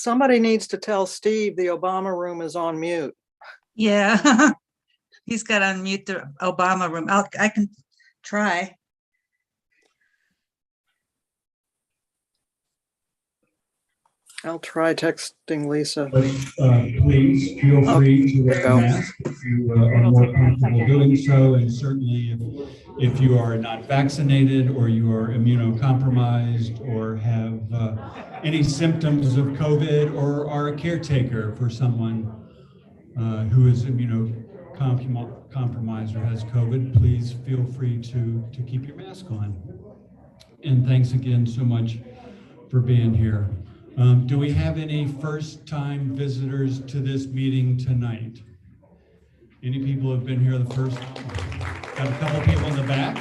Somebody needs to tell Steve the Obama room is on mute. Yeah, he's got to unmute the Obama room. I can try. I'll try texting Lisa. But please feel free to wear a mask if you are more comfortable doing so, and certainly if you are not vaccinated or you are immunocompromised or have any symptoms of COVID or are a caretaker for someone who is immunocompromised or has COVID, please feel free to keep your mask on. And thanks again so much for being here. Do we have any first-time visitors to this meeting tonight? Any people who have been here the first? Got a couple people in the back.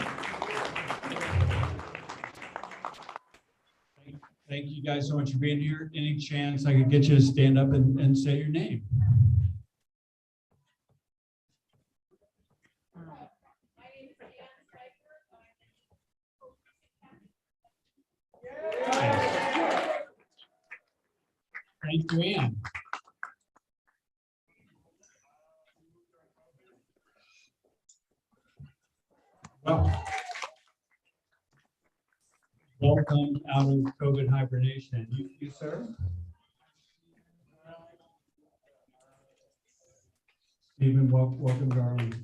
Thank you guys so much for being here. Any chance I could get you to stand up and say your name? Thank you, Ann. Well, welcome out of COVID hibernation. You sir? Stephen, welcome to our meeting.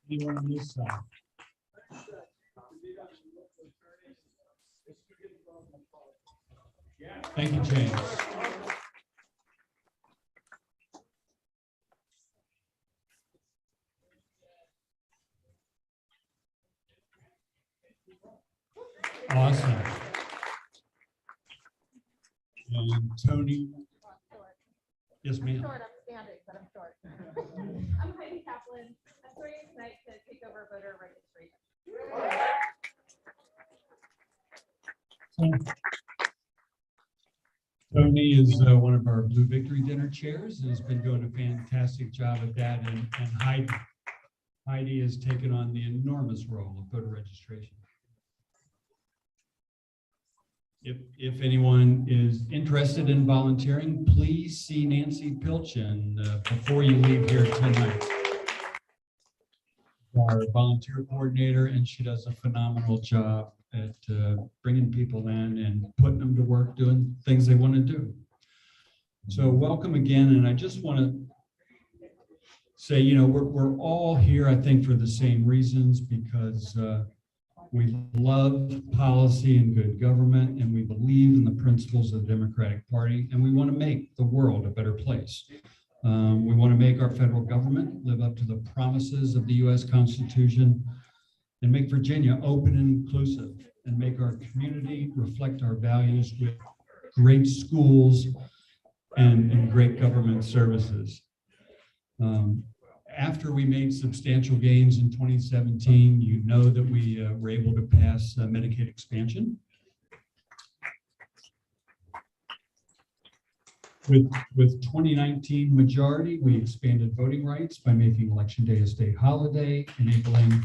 Anyone on this side? Thank you, James. Awesome. And Tony. Yes, ma'am. Short, I'm standing, but I'm short. I'm Heidi Kaplan. I'm sorry tonight to take over voter registration. Tony is one of our Blue Victory Dinner chairs and has been doing a fantastic job at that. And Heidi has taken on the enormous role of voter registration. If anyone is interested in volunteering, please see Nancy Pilchin before you leave here tonight. Our volunteer coordinator, and she does a phenomenal job at bringing people in and putting them to work doing things they want to do. So welcome again, and I just want to say, you know, we're all here, I think, for the same reasons, because we love policy and good government, and we believe in the principles of the Democratic Party, and we want to make the world a better place. We want to make our federal government live up to the promises of the U.S. Constitution and make Virginia open and inclusive, and make our community reflect our values with great schools and great government services. After we made substantial gains in 2017, you know that we were able to pass Medicaid expansion. With 2019 majority, we expanded voting rights by making Election Day a state holiday, enabling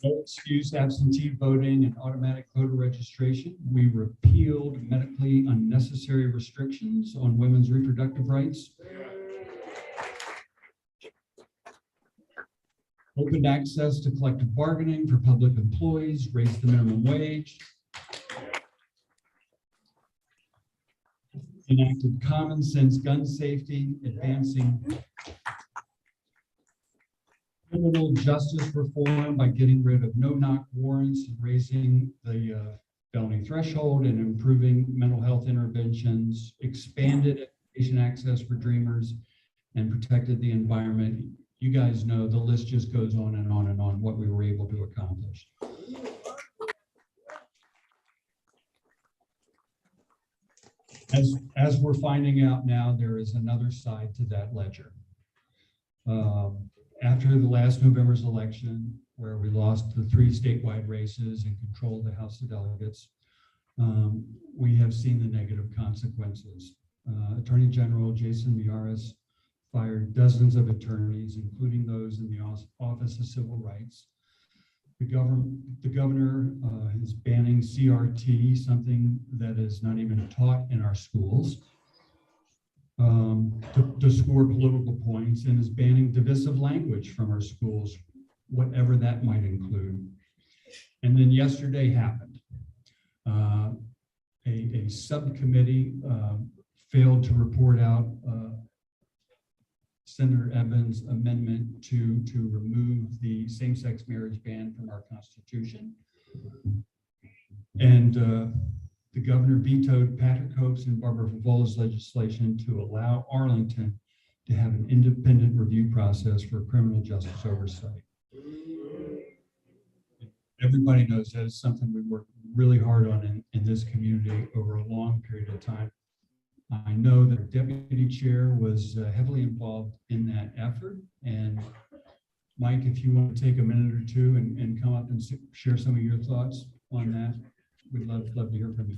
no excuse absentee voting and automatic voter registration. We repealed medically unnecessary restrictions on women's reproductive rights. Opened access to collective bargaining for public employees, raised the minimum wage, enacted common sense gun safety, advancing criminal justice reform by getting rid of no-knock warrants, raising the felony threshold, and improving mental health interventions, expanded education access for dreamers, and protected the environment. You guys know the list just goes on and on and on what we were able to accomplish. As we're finding out now, there is another side to that ledger. After the last November's election, where we lost the 3 statewide races and controlled the House of Delegates, we have seen the negative consequences. Attorney General Jason Miyares fired dozens of attorneys, including those in the Office of Civil Rights. The governor is banning CRT, something that is not even taught in our schools, to score political points, and is banning divisive language from our schools, whatever that might include. And then yesterday happened. A subcommittee failed to report out Senator Evans' amendment to remove the same-sex marriage ban from our Constitution. And the governor vetoed Patrick Hope's and Barbara Favola's legislation to allow Arlington to have an independent review process for criminal justice oversight. Everybody knows that is something we worked really hard on in this community over a long period of time. I know that our deputy chair was heavily involved in that effort. And Mike, if you want to take a minute or two and come up and share some of your thoughts on that, we'd love to hear from you.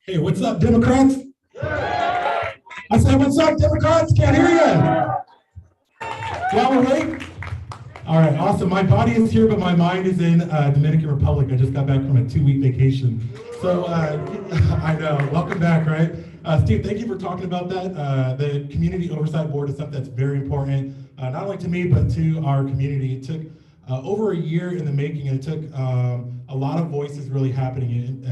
Hey, what's up, Democrats? I said, what's up, Democrats? Can't hear you. Y'all awake? All right, awesome. My body is here, but my mind is in Dominican Republic. I just got back from a 2-week vacation. So I know, welcome back, right? Steve, thank you for talking about that. The Community Oversight Board is something that's very important, not only to me, but to our community. It took over a year in the making, and it took a lot of voices really happening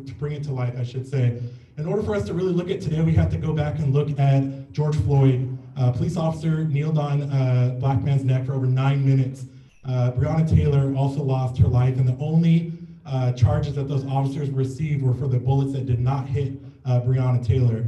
to bring it to life, I should say. In order for us to really look at today, we have to go back and look at George Floyd. Police officer kneeled on a black man's neck for over 9 minutes. Breonna Taylor also lost her life, and the only charges that those officers received were for the bullets that did not hit Breonna Taylor.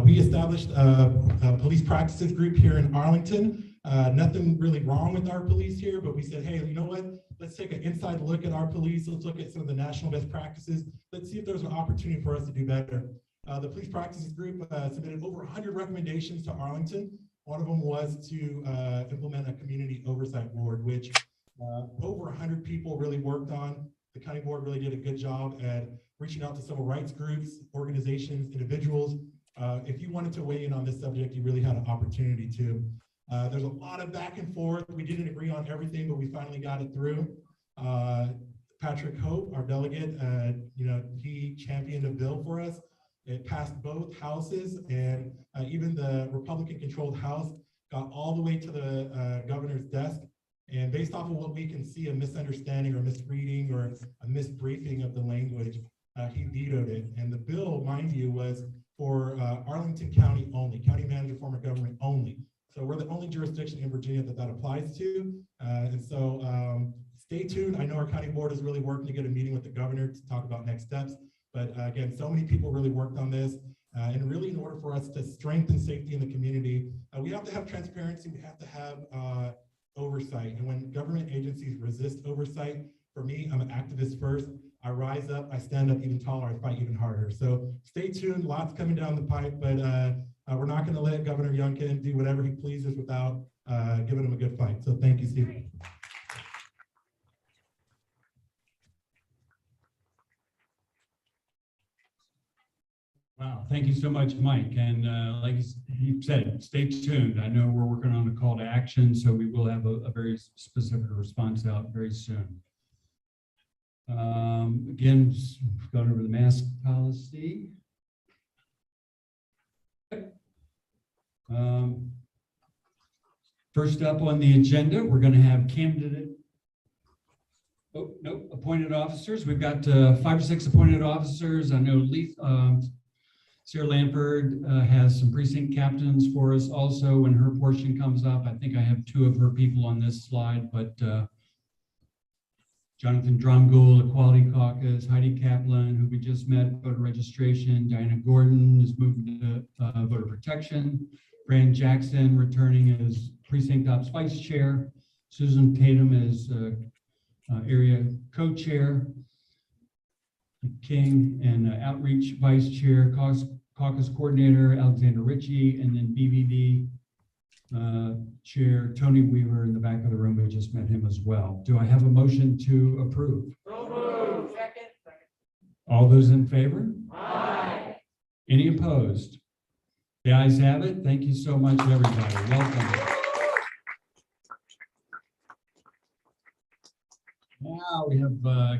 We established a police practices group here in Arlington. Nothing really wrong with our police here, but we said, hey, you know what? Let's take an inside look at our police. Let's look at some of the national best practices. Let's see if there's an opportunity for us to do better. The police practices group submitted over 100 recommendations to Arlington. One of them was to implement a community oversight board, which over 100 people really worked on. The county board really did a good job at reaching out to civil rights groups, organizations, individuals. If you wanted to weigh in on this subject, you really had an opportunity to. There's a lot of back and forth. We didn't agree on everything, but we finally got it through. Patrick Hope, our delegate, he championed a bill for us. It passed both houses, and even the Republican-controlled House got all the way to the governor's desk. And based off of what we can see, a misunderstanding or misreading or a misbriefing of the language, he vetoed it. And the bill, mind you, was for Arlington County only, county manager form of government only. So we're the only jurisdiction in Virginia that applies to. And so stay tuned. I know our county board is really working to get a meeting with the governor to talk about next steps. But again, so many people really worked on this. And really, in order for us to strengthen safety in the community, we have to have transparency. We have to have oversight. And when government agencies resist oversight, for me, I'm an activist first. I rise up, I stand up even taller, I fight even harder. So stay tuned, lots coming down the pipe, but we're not going to let Governor Youngkin do whatever he pleases without giving him a good fight. So thank you, Steve. Wow, thank you so much, Mike. And like he said, stay tuned. I know we're working on a call to action, so we will have a very specific response out very soon. Again, we've gone over the mask policy. First up on the agenda, we're going to have appointed officers. We've got 5 or 6 appointed officers. I know Sarah Lampard has some precinct captains for us also when her portion comes up. I think I have 2 of her people on this slide, but Jonathan Dromgold, Equality Caucus, Heidi Kaplan, who we just met, voter registration. Diana Gordon is moving to voter protection. Brand Jackson returning as precinct ops vice chair. Susan Tatum is area co-chair. King and outreach vice chair, caucus coordinator Alexander Ritchie, and then BVB chair Tony Weaver in the back of the room. We just met him as well. Do I have a motion to approve? So moved. Second. All those in favor? Aye. Any opposed? The ayes have it. Thank you so much, everybody. Welcome. Now we have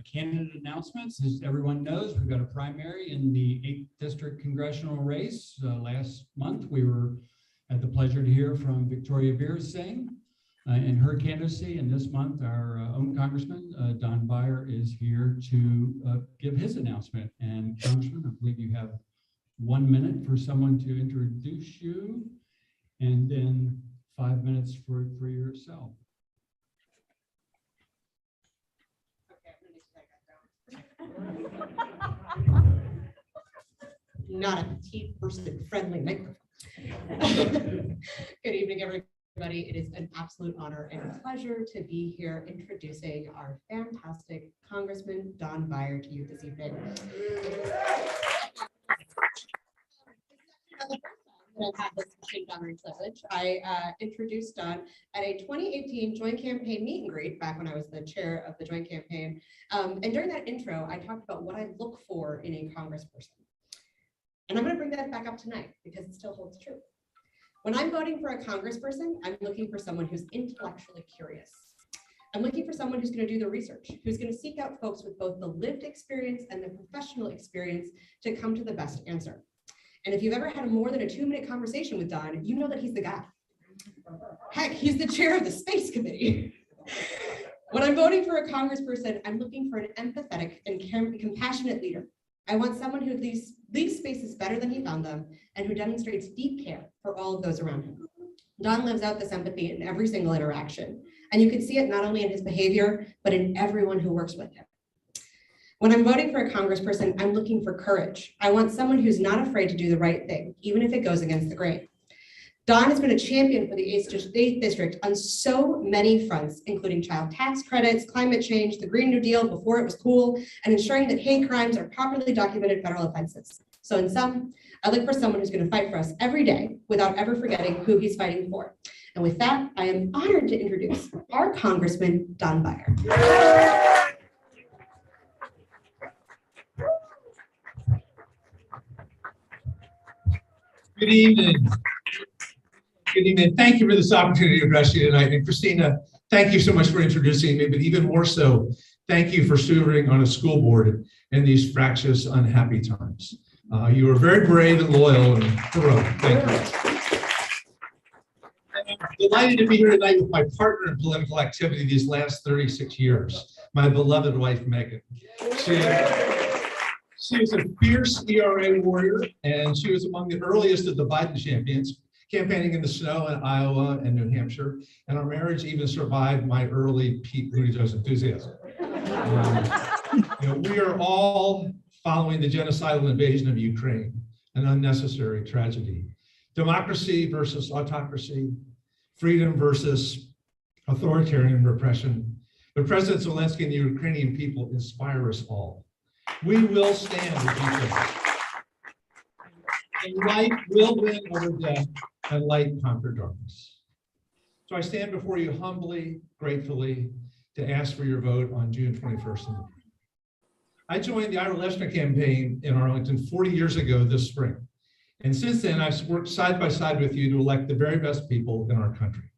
candidate announcements. As everyone knows, we've got a primary in the 8th District congressional race. Last month, we had the pleasure to hear from Victoria Beersing in her candidacy. And this month, our own Congressman, Don Meyer, is here to give his announcement. And Congressman, I believe you have 1 minute for someone to introduce you, and then 5 minutes for yourself. Not a petite person friendly microphone. Good evening, everybody. It is an absolute honor and a pleasure to be here introducing our fantastic Congressman Don Meyer to you this evening. I've had this distinct honor and privilege. I introduced Don at a 2018 joint campaign meet and greet back when I was the chair of the joint campaign. And during that intro, I talked about what I look for in a congressperson. And I'm going to bring that back up tonight because it still holds true. When I'm voting for a congressperson, I'm looking for someone who's intellectually curious. I'm looking for someone who's going to do the research, who's going to seek out folks with both the lived experience and the professional experience to come to the best answer. And if you've ever had more than a 2-minute conversation with Don, you know that he's the guy. Heck, he's the chair of the Space Committee. When I'm voting for a congressperson, I'm looking for an empathetic and compassionate leader. I want someone who leaves spaces better than he found them and who demonstrates deep care for all of those around him. Don lives out this empathy in every single interaction, and you can see it not only in his behavior, but in everyone who works with him. When I'm voting for a congressperson, I'm looking for courage. I want someone who's not afraid to do the right thing, even if it goes against the grain. Don has been a champion for the 8th District on so many fronts, including child tax credits, climate change, the Green New Deal before it was cool, and ensuring that hate crimes are properly documented federal offenses. So in sum, I look for someone who's going to fight for us every day without ever forgetting who he's fighting for. And with that, I am honored to introduce our Congressman Don Meyer. Good evening. Good evening. Thank you for this opportunity to address you tonight. And Christina, thank you so much for introducing me, but even more so, thank you for serving on a school board in these fractious, unhappy times. You are very brave and loyal and heroic. Thank you. And I'm delighted to be here tonight with my partner in political activity these last 36 years, my beloved wife, Megan. She is a fierce ERA warrior, and she was among the earliest of the Biden champions, campaigning in the snow in Iowa and New Hampshire. And our marriage even survived my early Pete Buttigieg enthusiasm. We are all following the genocidal invasion of Ukraine, an unnecessary tragedy. Democracy versus autocracy, freedom versus authoritarian repression. But President Zelensky and the Ukrainian people inspire us all. We will stand with each other. And light will win over death, and light conquer darkness. So I stand before you humbly, gratefully, to ask for your vote on June 21st. I joined the ArlDems campaign in Arlington 40 years ago this spring. And since then, I've worked side by side with you to elect the very best people in our country.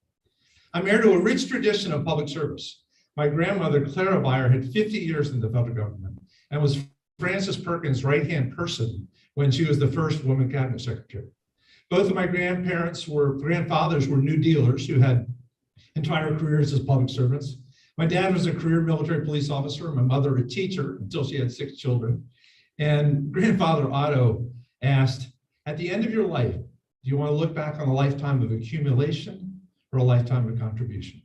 I'm heir to a rich tradition of public service. My grandmother, Clara Meyer, had 50 years in the federal government and was Frances Perkins' right-hand person when she was the first woman cabinet secretary. Both of my grandfathers were New Dealers who had entire careers as public servants. My dad was a career military police officer, my mother a teacher until she had 6 children. And grandfather Otto asked, at the end of your life, do you want to look back on a lifetime of accumulation or a lifetime of contribution?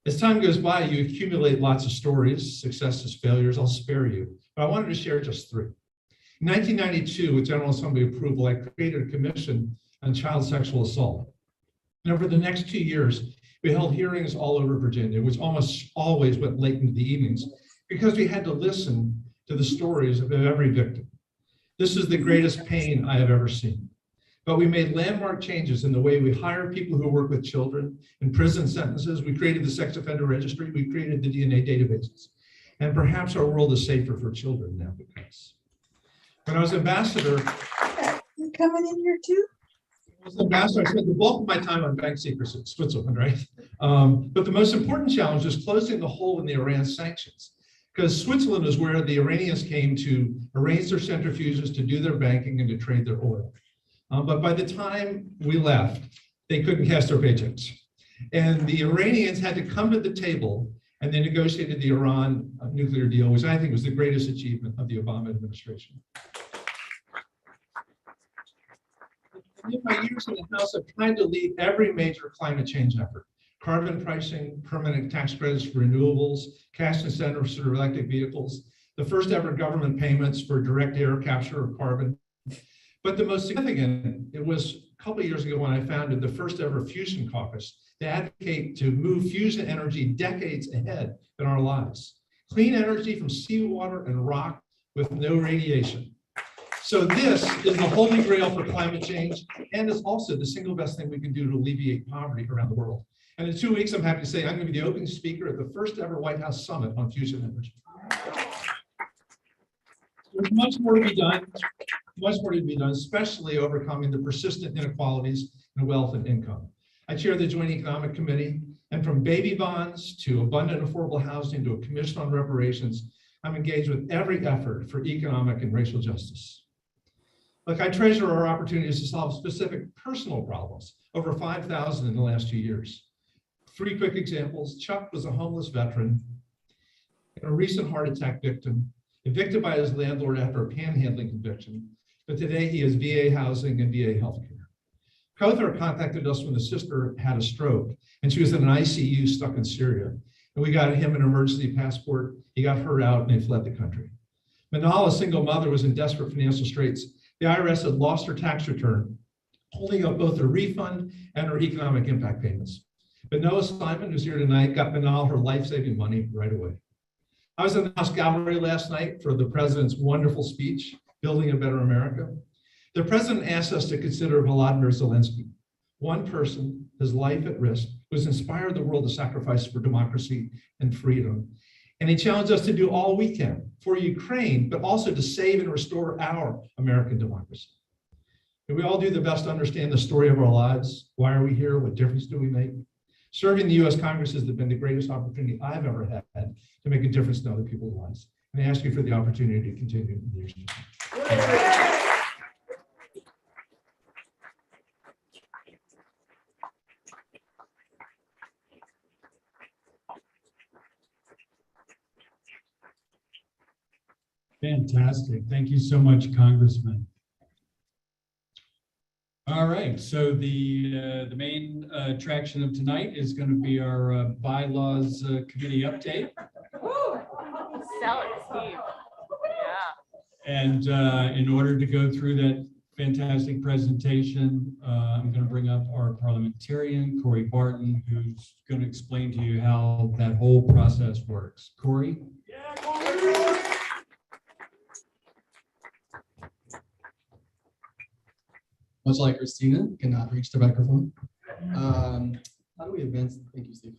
As time goes by, you accumulate lots of stories, successes, failures. I'll spare you, but I wanted to share just 3. In 1992, with General Assembly approval, I created a commission on child sexual assault. And over the next 2 years, we held hearings all over Virginia, which almost always went late into the evenings, because we had to listen to the stories of every victim. This is the greatest pain I have ever seen. But we made landmark changes in the way we hire people who work with children in prison sentences. We created the sex offender registry. We created the DNA databases. And perhaps our world is safer for children now because. When I was ambassador. You're coming in here too? As ambassador, I spent the bulk of my time on bank secrecy in Switzerland, right? But the most important challenge is closing the hole in the Iran sanctions, because Switzerland is where the Iranians came to arrange their centrifuges, to do their banking, and to trade their oil. But by the time we left, they couldn't cash their paychecks. And the Iranians had to come to the table, and they negotiated the Iran nuclear deal, which I think was the greatest achievement of the Obama administration. In my years in the House, I've tried to lead every major climate change effort: carbon pricing, permanent tax credits for renewables, cash incentives for electric vehicles, the first ever government payments for direct air capture of carbon. But the most significant, it was a couple of years ago when I founded the first ever Fusion Caucus to advocate to move fusion energy decades ahead in our lives. Clean energy from seawater and rock with no radiation. So this is the holy grail for climate change, and it's also the single best thing we can do to alleviate poverty around the world. And in 2 weeks, I'm happy to say I'm going to be the opening speaker at the first ever White House Summit on fusion energy. There's much more to be done, especially overcoming the persistent inequalities in wealth and income. I chair the Joint Economic Committee, and from baby bonds to abundant affordable housing to a commission on reparations, I'm engaged with every effort for economic and racial justice. Look, I treasure our opportunities to solve specific personal problems, over 5,000 in the last 2 years. 3 quick examples. Chuck was a homeless veteran, a recent heart attack victim, evicted by his landlord after a panhandling conviction, but today he has VA housing and VA healthcare. Kothar contacted us when the sister had a stroke and she was in an ICU stuck in Syria. And we got him an emergency passport. He got her out and they fled the country. Manal, a single mother, was in desperate financial straits. The IRS had lost her tax return, holding up both her refund and her economic impact payments. But Noah Simon, who's here tonight, got Manal her life-saving money right away. I was in the House Gallery last night for the president's wonderful speech, Building a Better America. The president asked us to consider Volodymyr Zelensky, one person, his life at risk, who has inspired the world to sacrifice for democracy and freedom. And he challenged us to do all we can for Ukraine, but also to save and restore our American democracy. Can we all do the best to understand the story of our lives? Why are we here? What difference do we make? Serving the US Congress has been the greatest opportunity I've ever had to make a difference in other people's lives. And I ask you for the opportunity to continue in the years to come. Fantastic. Thank you so much, Congressman. All right, so the main attraction of tonight is going to be our bylaws committee update. Woo! Sell it, Steve. Yeah. And in order to go through that fantastic presentation, I'm going to bring up our parliamentarian, Corey Barton, who's going to explain to you how that whole process works. Corey? Yeah, Corey! Much like Christina, cannot reach the microphone. How do we advance? Thank you, Steve.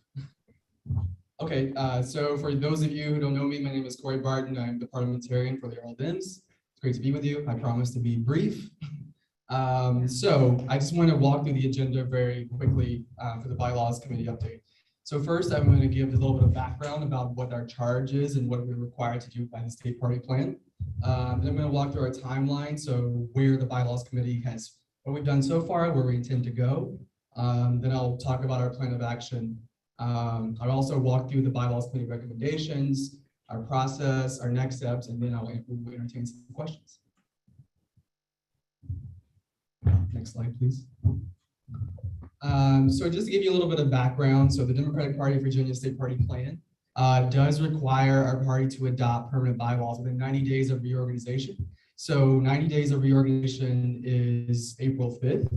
Okay, so for those of you who don't know me, my name is Corey Barton. I'm the parliamentarian for the ArlDems. It's great to be with you. I promise to be brief. So I just want to walk through the agenda very quickly for the Bylaws Committee update. So first, I'm going to give a little bit of background about what our charge is and what we're required to do by the state party plan. Then I'm going to walk through our timeline, so where the Bylaws Committee has, what we've done so far, where we intend to go. Then I'll talk about our plan of action. I'll also walk through the Bylaws Committee recommendations, our process, our next steps, and then I'll entertain some questions. Next slide, please. So just to give you a little bit of background, so the Democratic Party of Virginia State Party Plan does require our party to adopt permanent bylaws within 90 days of reorganization. So 90 days of reorganization is April 5th.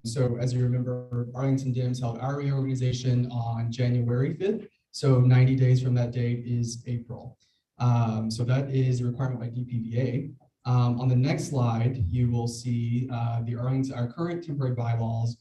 So as you remember, Arlington Dems held our reorganization on January 5th. So 90 days from that date is April. So that is a requirement by DPVA. On the next slide, you will see our current temporary bylaws.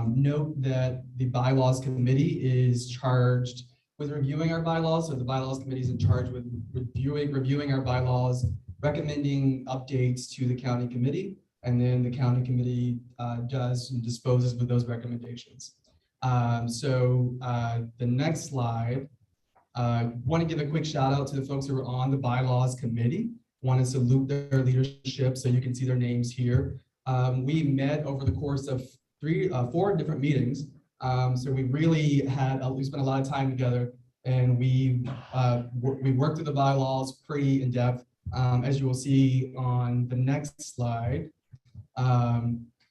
Note that the Bylaws Committee is charged with reviewing our bylaws. So the Bylaws Committee is in charge with reviewing our bylaws, recommending updates to the county committee, and then the county committee does and disposes with those recommendations. The next slide, want to give a quick shout out to the folks who are on the bylaws committee. Want to salute their leadership, so you can see their names here. We met over the course of 4 different meetings. So we really we spent a lot of time together, and we worked through the bylaws pretty in depth. As you will see on the next slide,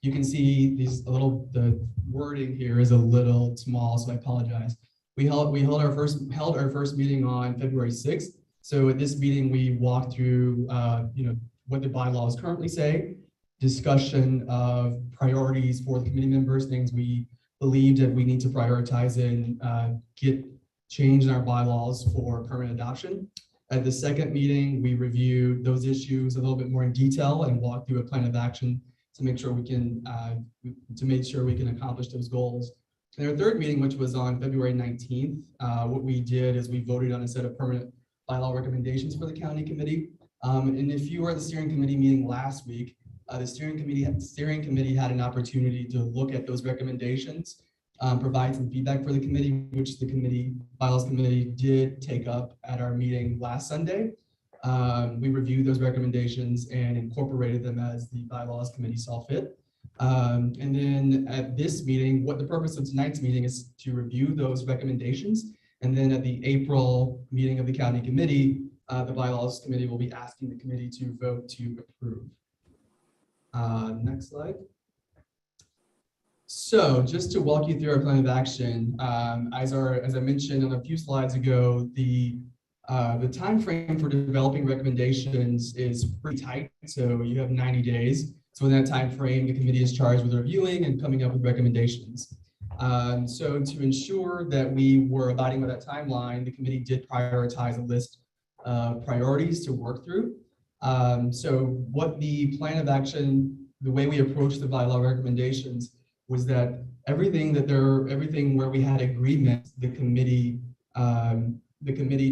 you can see the wording here is a little small, so I apologize. We held our first meeting on February 6th. So at this meeting, we walked through what the bylaws currently say, discussion of priorities for the committee members, things we believe that we need to prioritize and get change in our bylaws for permanent adoption. At the second meeting, we reviewed those issues a little bit more in detail and walked through a plan of action to make sure we can accomplish those goals. In our third meeting, which was on February 19th, what we did is we voted on a set of permanent bylaw recommendations for the county committee. And if you were at the steering committee meeting last week, the steering committee had an opportunity to look at those recommendations, provide some feedback for the committee, which the bylaws committee did take up at our meeting last Sunday. We reviewed those recommendations and incorporated them as the bylaws committee saw fit. And then at this meeting, what the purpose of tonight's meeting is to review those recommendations. And then at the April meeting of the county committee, the bylaws committee will be asking the committee to vote to approve. Next slide. So just to walk you through our plan of action, as I mentioned on a few slides ago, the time frame for developing recommendations is pretty tight. So you have 90 days. So in that time frame, the committee is charged with reviewing and coming up with recommendations. So to ensure that we were abiding by that timeline, the committee did prioritize a list of priorities to work through. So what the plan of action, the way we approached the bylaw recommendations was that everything where we had agreement, the committee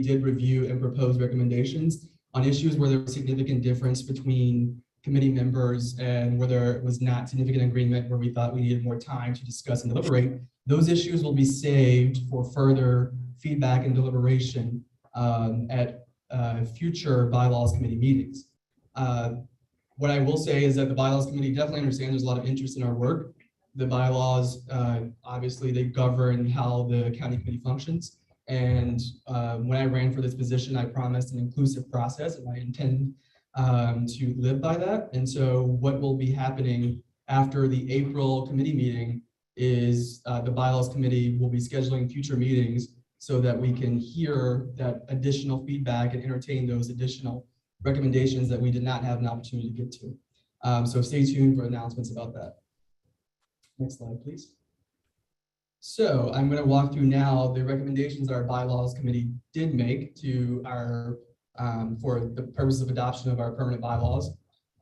did review and propose recommendations. On issues where there was significant difference between committee members and where there was not significant agreement, where we thought we needed more time to discuss and deliberate, those issues will be saved for further feedback and deliberation at future bylaws committee meetings. What I will say is that the bylaws committee definitely understands there's a lot of interest in our work. The bylaws, obviously, they govern how the county committee functions. And when I ran for this position, I promised an inclusive process, and I intend to live by that. And so what will be happening after the April committee meeting is the bylaws committee will be scheduling future meetings so that we can hear that additional feedback and entertain those additional recommendations that we did not have an opportunity to get to. So stay tuned for announcements about that. Next slide, please. So I'm going to walk through now the recommendations our bylaws committee did make to our for the purpose of adoption of our permanent bylaws.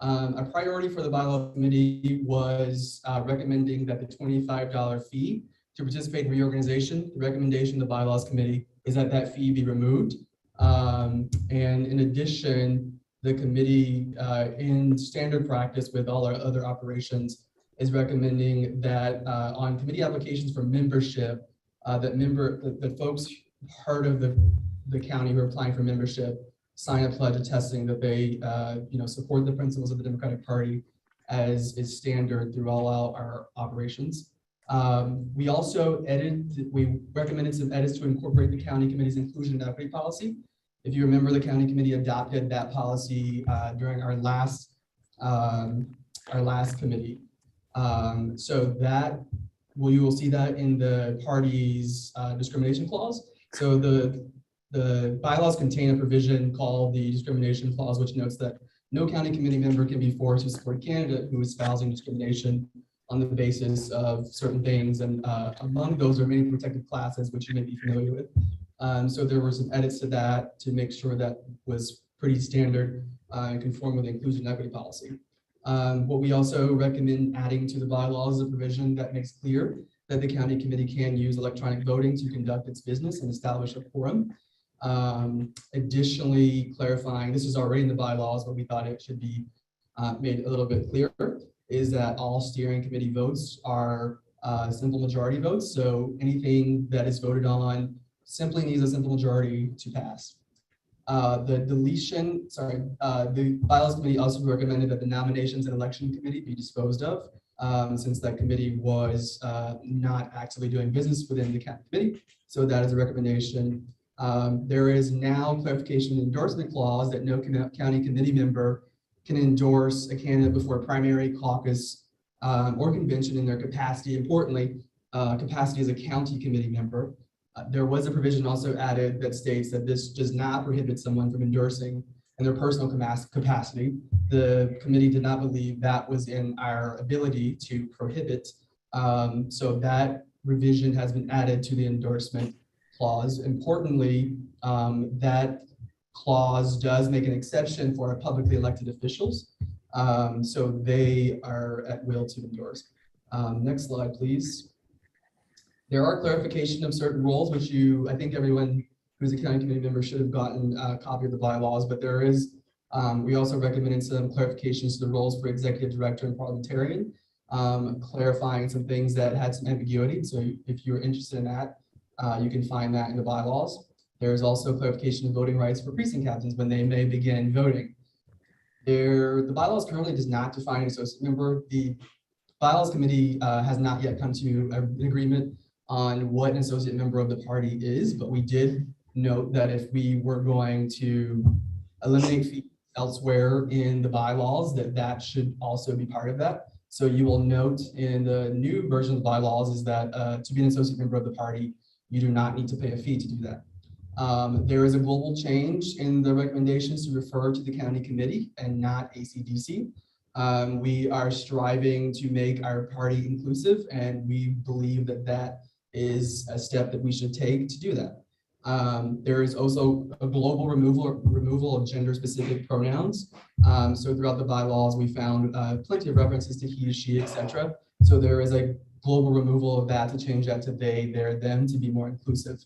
A priority for the bylaws committee was recommending that the $25 fee to participate in reorganization. The recommendation of the bylaws committee is that that fee be removed. And in addition, the committee, in standard practice with all our other operations, is recommending that on committee applications for membership, that folks part of the county who are applying for membership sign a pledge attesting that they support the principles of the Democratic Party as is standard through all our operations. We also recommended some edits to incorporate the county committee's inclusion and equity policy. If you remember, the county committee adopted that policy during our last committee. So that you will see that in the party's discrimination clause. So the bylaws contain a provision called the discrimination clause, which notes that no county committee member can be forced to support a candidate who is espousing discrimination on the basis of certain things. And among those are many protected classes, which you may be familiar with. So there were some edits to that to make sure that was pretty standard and conform with the inclusion and equity policy. What we also recommend adding to the bylaws is a provision that makes clear that the county committee can use electronic voting to conduct its business and establish a quorum. Additionally, clarifying, this is already in the bylaws, but we thought it should be made a little bit clearer is that all steering committee votes are simple majority votes. So anything that is voted on simply needs a simple majority to pass. The Bylaws Committee also recommended that the Nominations and Election Committee be disposed of, since that committee was not actively doing business within the committee. So that is a recommendation. There is now clarification in Endorsement Clause that no county committee member can endorse a candidate before a primary, caucus, or convention in their capacity. Importantly, capacity as a county committee member. There was a provision also added that states that this does not prohibit someone from endorsing in their personal capacity. The committee did not believe that was in our ability to prohibit. So that revision has been added to the endorsement clause. Importantly, that clause does make an exception for our publicly elected officials. So they are at will to endorse. Next slide, please. There are clarification of certain roles, which I think everyone who's a county committee member should have gotten a copy of the bylaws, but there is, we also recommended some clarifications to the roles for executive director and parliamentarian, clarifying some things that had some ambiguity. So if you're interested in that, you can find that in the bylaws. There's also clarification of voting rights for precinct captains when they may begin voting. The bylaws currently does not define an associate member. The bylaws committee has not yet come to an agreement on what an associate member of the party is, but we did note that if we were going to eliminate fees elsewhere in the bylaws, that should also be part of that. So you will note in the new version of the bylaws is that to be an associate member of the party, you do not need to pay a fee to do that. There is a global change in the recommendations to refer to the county committee and not ACDC. We are striving to make our party inclusive, and we believe that is a step that we should take to do that. There is also a global removal of gender-specific pronouns. So throughout the bylaws, we found plenty of references to he, she, etc. So there is a global removal of that to change that to they, their, them to be more inclusive.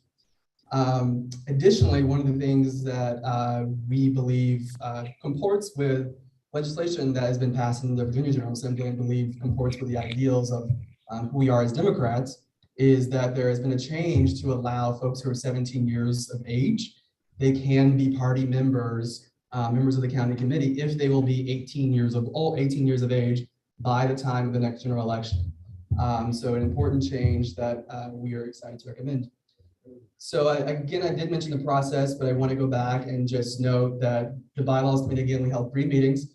Additionally, one of the things that we believe comports with legislation that has been passed in the Virginia General Assembly and believe comports with the ideals of who we are as Democrats is that there has been a change to allow folks who are 17 years of age, they can be party members, members of the county committee if they will be 18 years of age by the time of the next general election. So an important change that we are excited to recommend. So again, I did mention the process, but I want to go back and just note that the bylaws committee, again, we held 3 meetings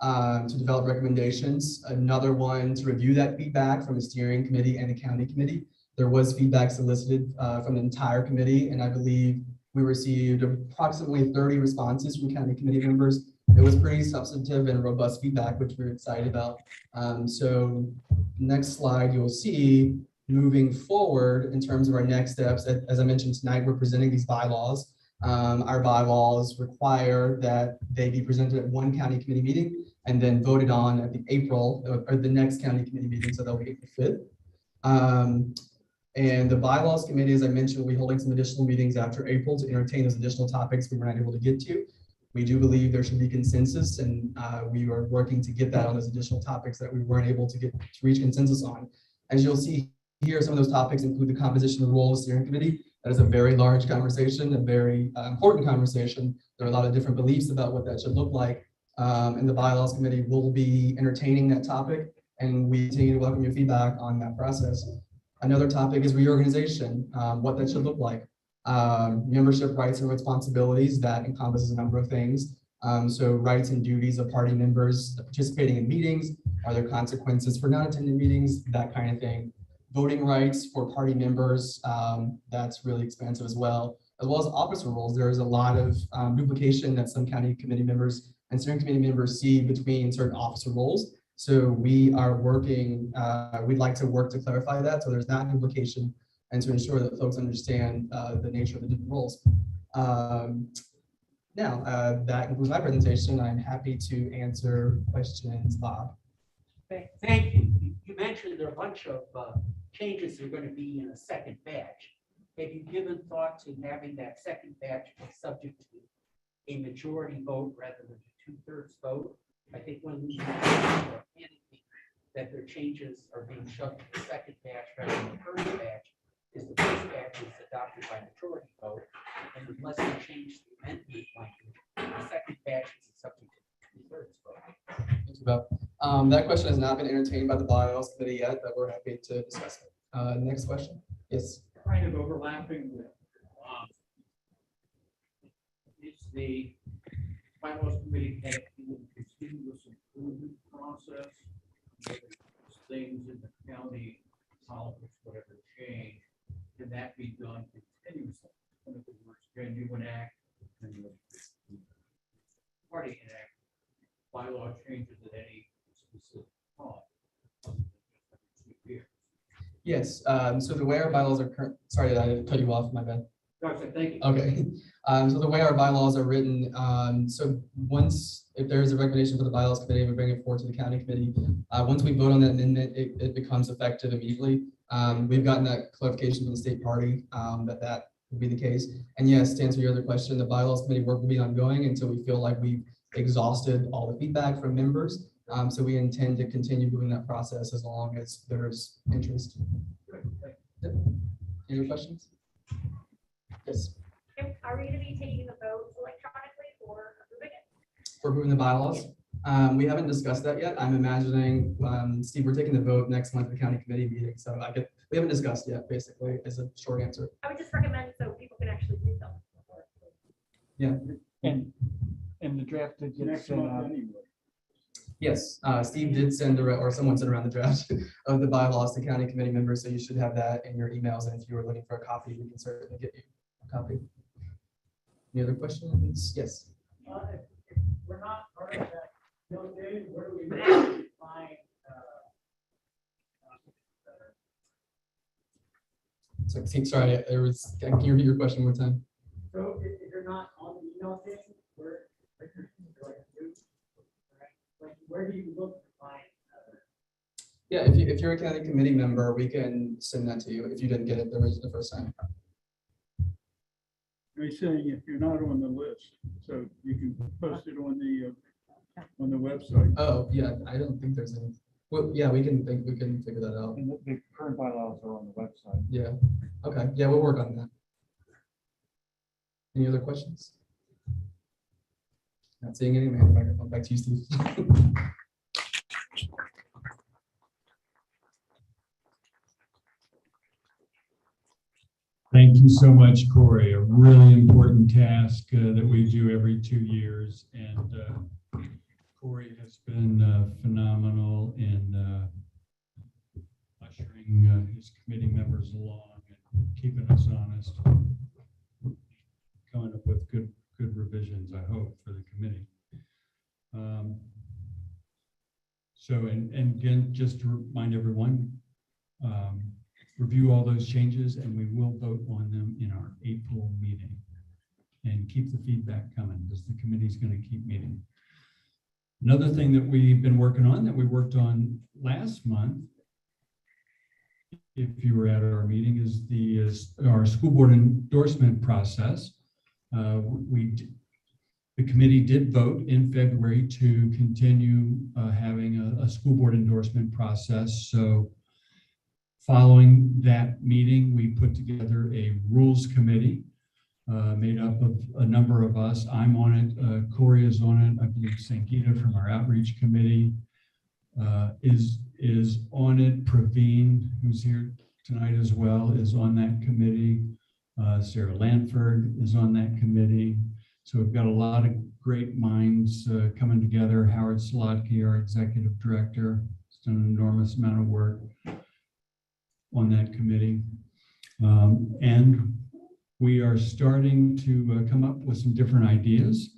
to develop recommendations, another one to review that feedback from the steering committee and the county committee. There was feedback solicited from the entire committee, and I believe we received approximately 30 responses from county committee members. It was pretty substantive and robust feedback, which we're excited about. So next slide, you'll see moving forward in terms of our next steps. As I mentioned tonight, we're presenting these bylaws. Our bylaws require that they be presented at one county committee meeting and then voted on at the April or the next county committee meeting, so that'll be April 5th. And the bylaws committee, as I mentioned, will be holding some additional meetings after April to entertain those additional topics we were not able to get to. We do believe there should be consensus, and we are working to get that on those additional topics that we weren't able to reach consensus on. As you'll see here, some of those topics include the composition of the role of the steering committee. That is a very large conversation, a very important conversation. There are a lot of different beliefs about what that should look like. And the bylaws committee will be entertaining that topic, and we continue to welcome your feedback on that process. Another topic is reorganization, what that should look like. Membership rights and responsibilities, that encompasses a number of things. So rights and duties of party members participating in meetings, are there consequences for not attending meetings, that kind of thing. Voting rights for party members, that's really expansive as well as officer roles. There is a lot of duplication that some county committee members and steering committee members see between certain officer roles. So we are working, we'd like to work to clarify that so there's not duplication and to ensure that folks understand the nature of the different roles. Now, that concludes my presentation. I'm happy to answer questions, Bob. Thank you. You mentioned there are a bunch of changes that are going to be in a second batch. Have you given thought to having that second batch be subject to a majority vote rather than a 2/3 vote? I think one of the reasons are panicking that their changes are being shoved to the second batch rather than the first batch is the first batch is adopted by majority vote, and unless they change the amendment language, the second batch is subject to two-thirds vote. Thank you, Bob. That question has not been entertained by the Bylaws Committee yet, but we're happy to discuss it. Next question. Yes. Kind of overlapping with, is the Bylaws Committee acting in a continuous improvement process? Things in the county, politics, whatever change, can that be done continuously? In other words, can you enact and the party enact bylaw changes at any specific time? other than just every 2 years? Yes. So the way our bylaws are current. Sorry, I cut you off. My bad. Gotcha, thank you. Okay. So the way our bylaws are written, so once, if there is a recommendation for the Bylaws Committee, we bring it forward to the county committee. Once we vote on that amendment, it becomes effective immediately. We've gotten that clarification from the state party that would be the case. And yes, to answer your other question, the Bylaws Committee work will be ongoing until we feel like we've exhausted all the feedback from members. So we intend to continue doing that process as long as there's interest. Yep. Any other questions? Yes. Are we going to be taking the vote electronically or approving it? For approving the bylaws. We haven't discussed that yet. I'm imagining, Steve, we're taking the vote next month at the county committee meeting. So we haven't discussed yet, basically, is a short answer. I would just recommend so people can actually read them. Yeah. And the draft did get Next sent month out. anyway. Yes, Steve did send or someone sent around the draft of the bylaws to county committee members. So you should have that in your emails. And if you were looking for a copy, we can certainly get you a copy. Any other questions? Yes. If we're not part of that, David, where do we find? So, sorry, can you repeat your question one more time? So if you're not on the email chain, where do you look to find? Yeah, if you're a county committee member, we can send that to you if you didn't get it the first time. Are you saying if you're not on the list, so you can post it on the website? Oh, yeah, I don't think there's any. Well, yeah, we can figure that out. And the current bylaws are on the website. Yeah. Okay. Yeah, we'll work on that. Any other questions? Not seeing any. Man, microphone back to you, Steve. Thank you so much, Corey. A really important task that we do every 2 years. And Corey has been phenomenal in ushering his committee members along and keeping us honest, coming up with good revisions, I hope, for the committee. And again, just to remind everyone, review all those changes and we will vote on them in our April meeting. And keep the feedback coming because the committee is going to keep meeting. Another thing that we've been working on that we worked on last month, if you were at our meeting, is our school board endorsement process. The committee did vote in February to continue having a school board endorsement process. So following that meeting, we put together a rules committee made up of a number of us. I'm on it. Corey is on it. I believe Sankita from our outreach committee is on it. Praveen, who's here tonight as well, is on that committee. Sarah Lanford is on that committee. So we've got a lot of great minds coming together. Howard Slotky, our executive director, has done an enormous amount of work on that committee. And we are starting to come up with some different ideas.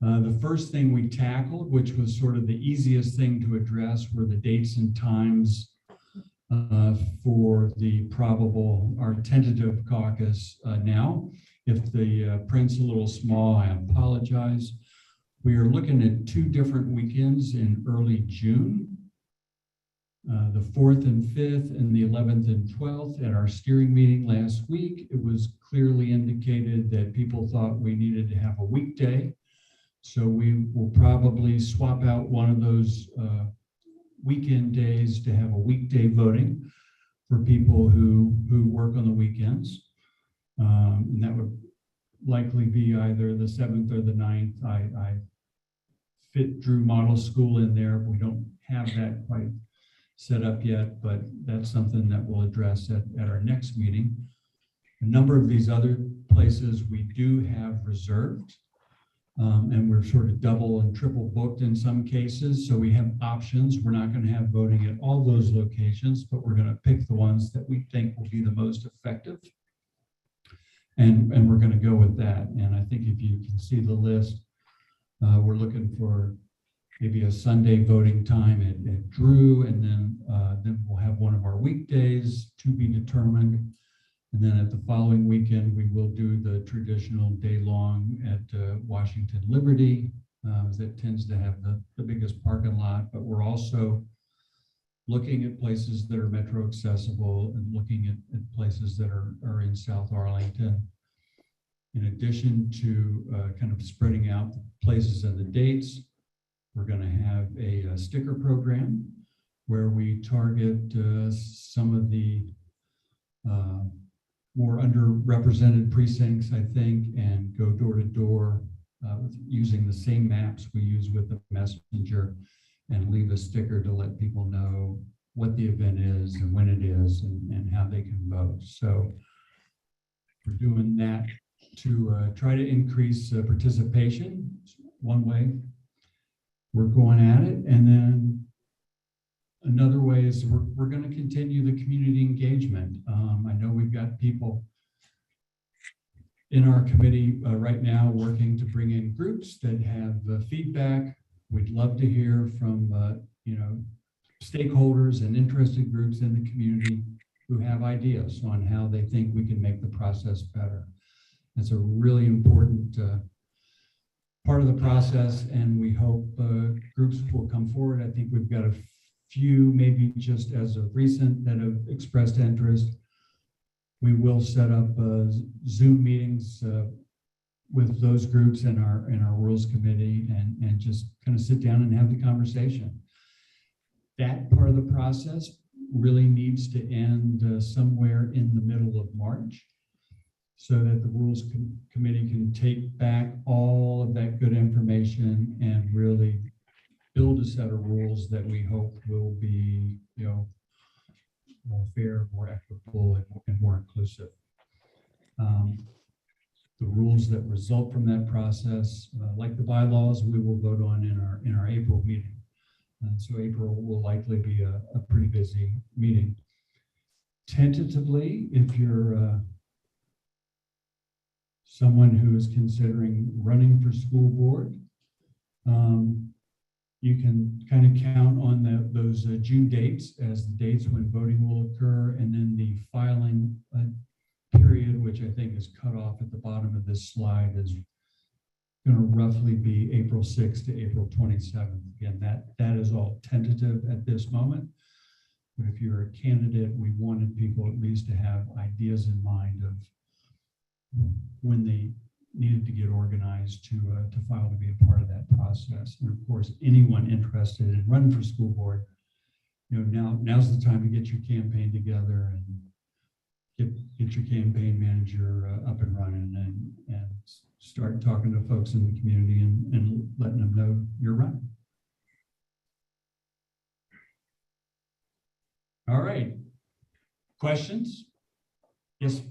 The first thing we tackled, which was sort of the easiest thing to address, were the dates and times for our tentative caucus now. If the print's a little small, I apologize. We are looking at 2 different weekends in early June. The 4th and 5th and the 11th and 12th. At our steering meeting last week, it was clearly indicated that people thought we needed to have a weekday. So we will probably swap out one of those weekend days to have a weekday voting for people who work on the weekends. And that would likely be either the 7th or the 9th. I fit Drew Model School in there. We don't have that quite set up yet, but that's something that we'll address at our next meeting. A number of these other places we do have reserved, and we're sort of double and triple booked in some cases. So we have options. We're not going to have voting at all those locations, but we're going to pick the ones that we think will be the most effective. And we're going to go with that. And I think if you can see the list, we're looking for maybe a Sunday voting time at Drew, and then we'll have one of our weekdays to be determined. And then at the following weekend, we will do the traditional day long at Washington Liberty. That tends to have the biggest parking lot, but we're also looking at places that are metro accessible and looking at places that are in South Arlington. In addition to kind of spreading out the places and the dates, we're going to have a sticker program where we target some of the more underrepresented precincts, I think, and go door to door using the same maps we use with the messenger, and leave a sticker to let people know what the event is and when it is and how they can vote. So we're doing that to try to increase participation. One way we're going at it. And then another way is we're going to continue the community engagement. I know we've got people in our committee right now working to bring in groups that have feedback. We'd love to hear from stakeholders and interested groups in the community who have ideas on how they think we can make the process better. That's a really important part of the process, and we hope groups will come forward. I think we've got a few, maybe just as of recent, that have expressed interest. We will set up Zoom meetings with those groups in our rules committee and just kind of sit down and have the conversation. That part of the process really needs to end somewhere in the middle of March, so that the rules committee can take back all of that good information and really build a set of rules that we hope will be, more fair, more equitable, and more inclusive. The rules that result from that process, like the bylaws, we will vote on in our April meeting. So April will likely be a pretty busy meeting. Tentatively, if you're someone who is considering running for school board, you can kind of count on those June dates as the dates when voting will occur, and then the filing period, which I think is cut off at the bottom of this slide, is going to roughly be April 6th to April 27th. Again, that is all tentative at this moment. But if you're a candidate, we wanted people at least to have ideas in mind of when they needed to get organized to file to be a part of that process. And of course, anyone interested in running for school board, now's the time to get your campaign together and get your campaign manager up and running and start talking to folks in the community and letting them know you're running. All right. Questions? Yes.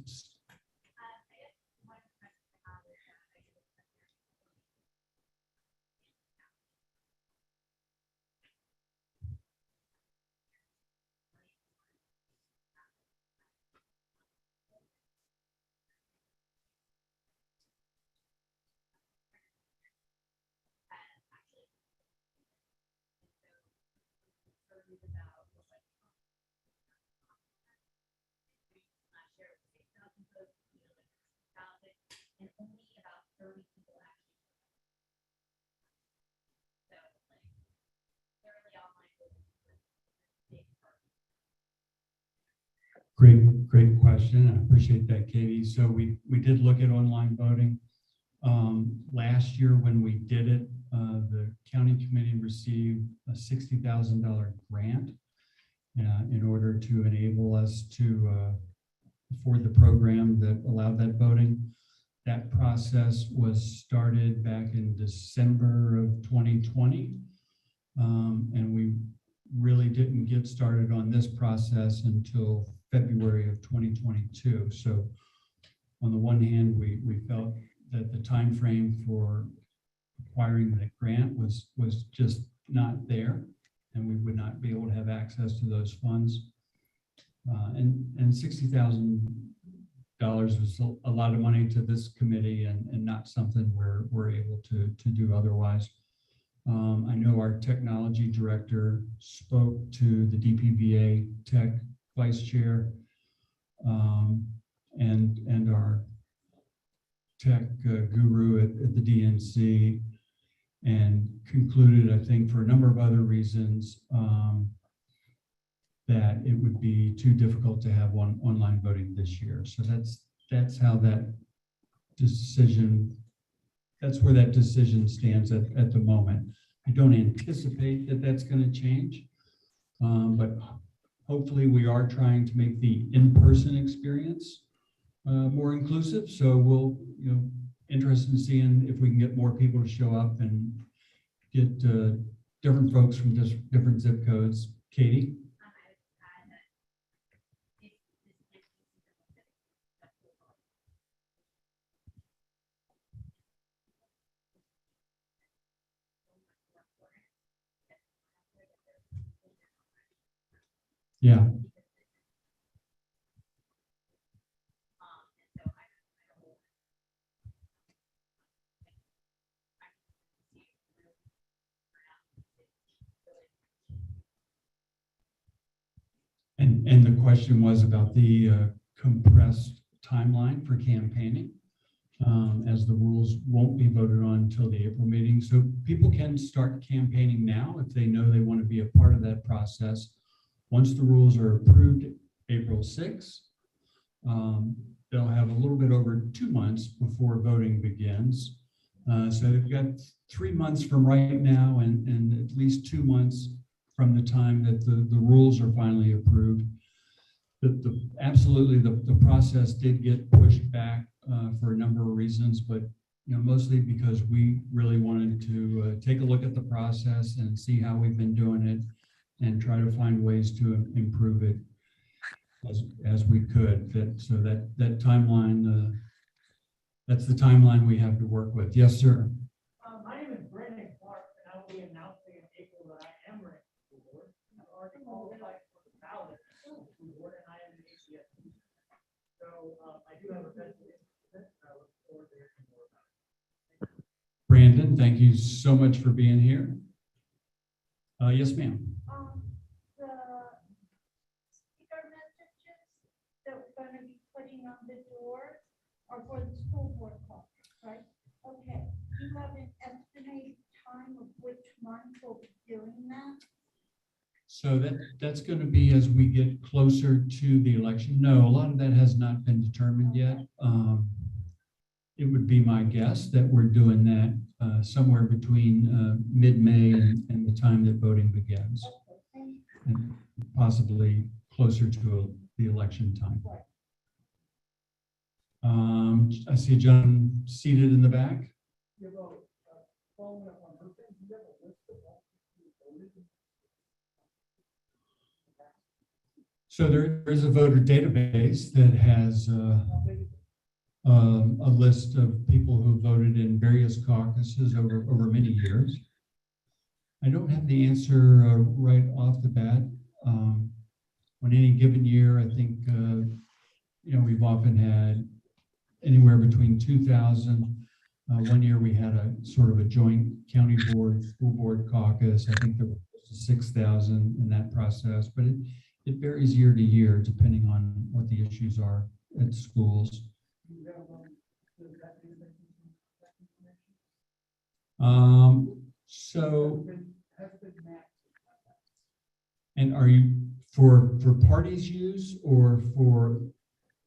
And only about 30 people actually. So like early online voting was a big part. Great question. I appreciate that, Katie. So we did look at online voting. Last year when we did it, the county committee received a $60,000 grant in order to enable us to afford the program that allowed that voting. That process was started back in December of 2020. And we really didn't get started on this process until February of 2022. So on the one hand, we felt that the time frame for acquiring that grant was just not there, and we would not be able to have access to those funds. And $60,000 was a lot of money to this committee, and not something we're able to do otherwise. I know our technology director spoke to the DPVA tech vice chair and our tech guru at the DNC, and concluded, I think, for a number of other reasons, that it would be too difficult to have online voting this year. So that's how that decision, that's where that decision stands at the moment. I don't anticipate that that's going to change, but hopefully we are trying to make the in-person experience more inclusive. So we'll, interested in seeing if we can get more people to show up and get different folks from different zip codes. Katie? Yeah. And the question was about the compressed timeline for campaigning, as the rules won't be voted on until the April meeting. So people can start campaigning now if they know they want to be a part of that process. Once the rules are approved April 6th, they'll have a little bit over 2 months before voting begins. So they've got 3 months from right now and at least 2 months from the time that the rules are finally approved. Absolutely, the process did get pushed back for a number of reasons, but mostly because we really wanted to take a look at the process and see how we've been doing it and try to find ways to improve it as we could. That timeline, that's the timeline we have to work with. Yes, sir. My name is Brendan Clark, and I will be announcing in April that I am running for school board. I've already qualified for the ballot for the school board, and I am an ACS. So I do have a vested interest in it, and I look forward to hearing more about it. Brandon, thank you so much for being here. Yes, ma'am. The sticker messages that we're going to be putting on the door are for the school board caucus, right? Okay. Do you have an estimated time of which month we'll be doing that? So that's going to be as we get closer to the election. No, a lot of that has not been determined yet. It would be my guess that we're doing that somewhere between mid-May and the time that voting begins, and possibly closer to the election time. I see John seated in the back. So there is a voter database that has a list of people who voted in various caucuses over many years. I don't have the answer right off the bat. On any given year, I think we've often had anywhere between 2,000. One year we had a sort of a joint county board, school board caucus. I think there was 6,000 in that process, but it varies year to year depending on what the issues are at schools. And are you for parties use or for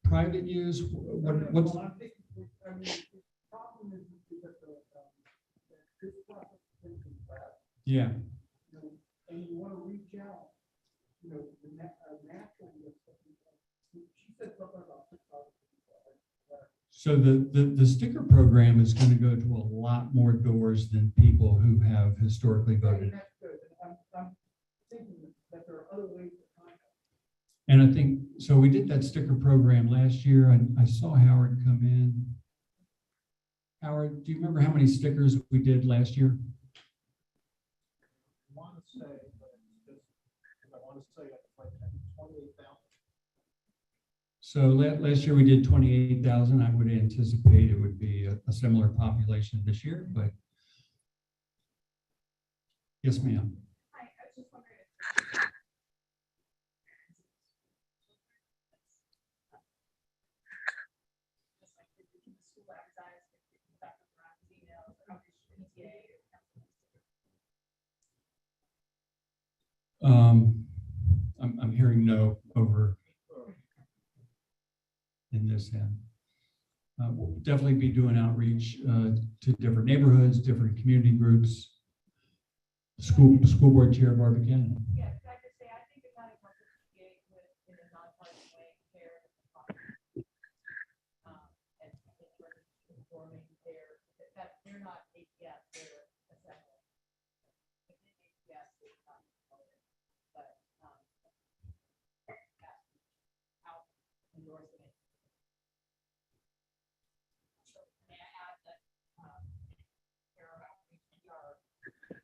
private use? What's I think, the problem is that the Yeah. And you want to reach out, naturally. She said something about 6,000 people. So the sticker program is going to go to a lot more doors than people who have historically voted. That's good. I'm thinking that there are other ways to find out. And I think, so we did that sticker program last year, and I saw Howard come in. Howard, do you remember how many stickers we did last year? I want to say, but it's just, I want to say it's like 28,000. So last year we did 28,000. I would anticipate it would be a similar population this year, but yes, ma'am. Hi, I was just wondering. Just like the school advertise, emails, or PTA. I'm hearing no over in this end. We'll definitely be doing outreach to different neighborhoods, different community groups. School board chair Barbara Cannon. Yeah, can I just say, I think it kind of helps PTA with in a nonpartisan way, care, and informing that they're not APS, they're assembly. APS is not voted, but out endorsing it. So may I add that here are outreach PR.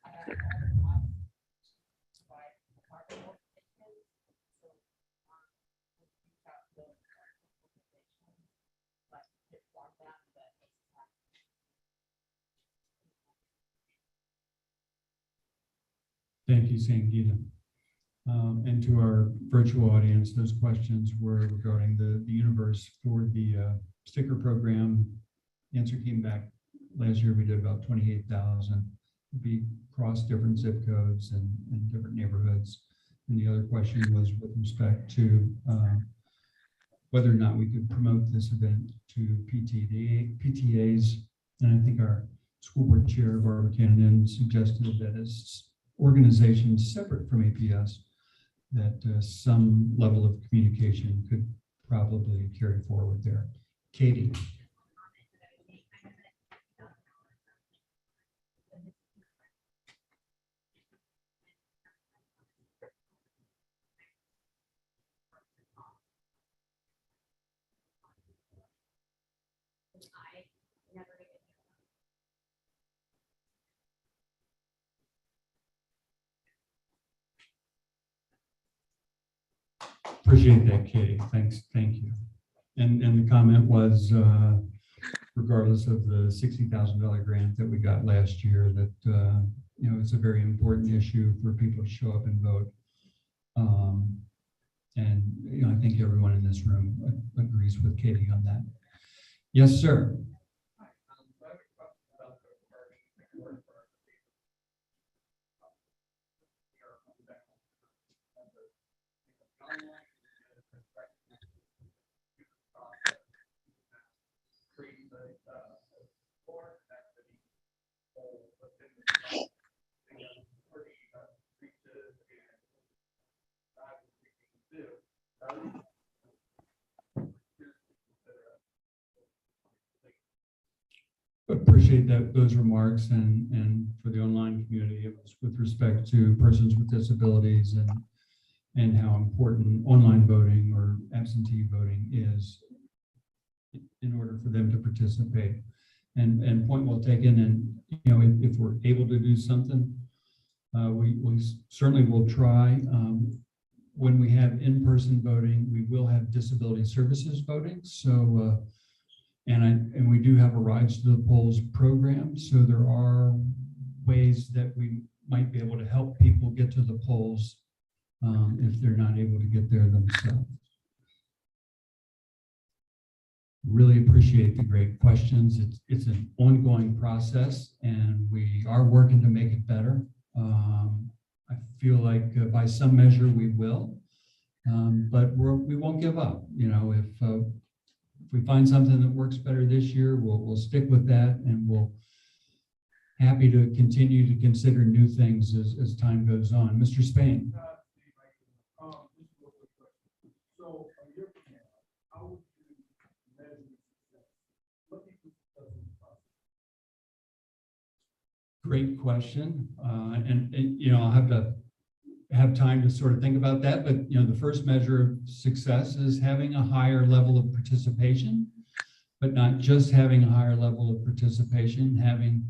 I have all the lots by department organizations, so we've got the organization, but it's one that makes it happen. Thank you, Sangeeta. And to our virtual audience, those questions were regarding the universe for the sticker program. Answer came back last year. We did about 28,000. Be across different zip codes and different neighborhoods. And the other question was with respect to whether or not we could promote this event to PTAs. And I think our school board chair, Barbara Cannon, suggested that as organizations separate from APS, that some level of communication could probably carry forward there. Katie. Appreciate that, Katie. Thanks. Thank you. And the comment was, regardless of the $60,000 grant that we got last year, that you know, it's a very important issue for people to show up and vote. And you know, I think everyone in this room agrees with Katie on that. Yes, sir. Appreciate those remarks, and for the online community, it was with respect to persons with disabilities and how important online voting or absentee voting is in order for them to participate. And point well taken. And you know, if we're able to do something, we certainly will try. When we have in-person voting, we will have disability services voting. So. And we do have a Rides to the Polls program, so there are ways that we might be able to help people get to the polls if they're not able to get there themselves. Really appreciate the great questions. It's an ongoing process, and we are working to make it better. I feel like by some measure we will, but we won't give up. You know, if we find something that works better this year, we'll stick with that, and we'll happy to continue to consider new things as time goes on. Mr. Spain. So, on your plan, how would you measure success? What do you think does in the process? Great question. And, you know, I'll have to have time to sort of think about that. But, you know, the first measure of success is having a higher level of participation, but not just having a higher level of participation, having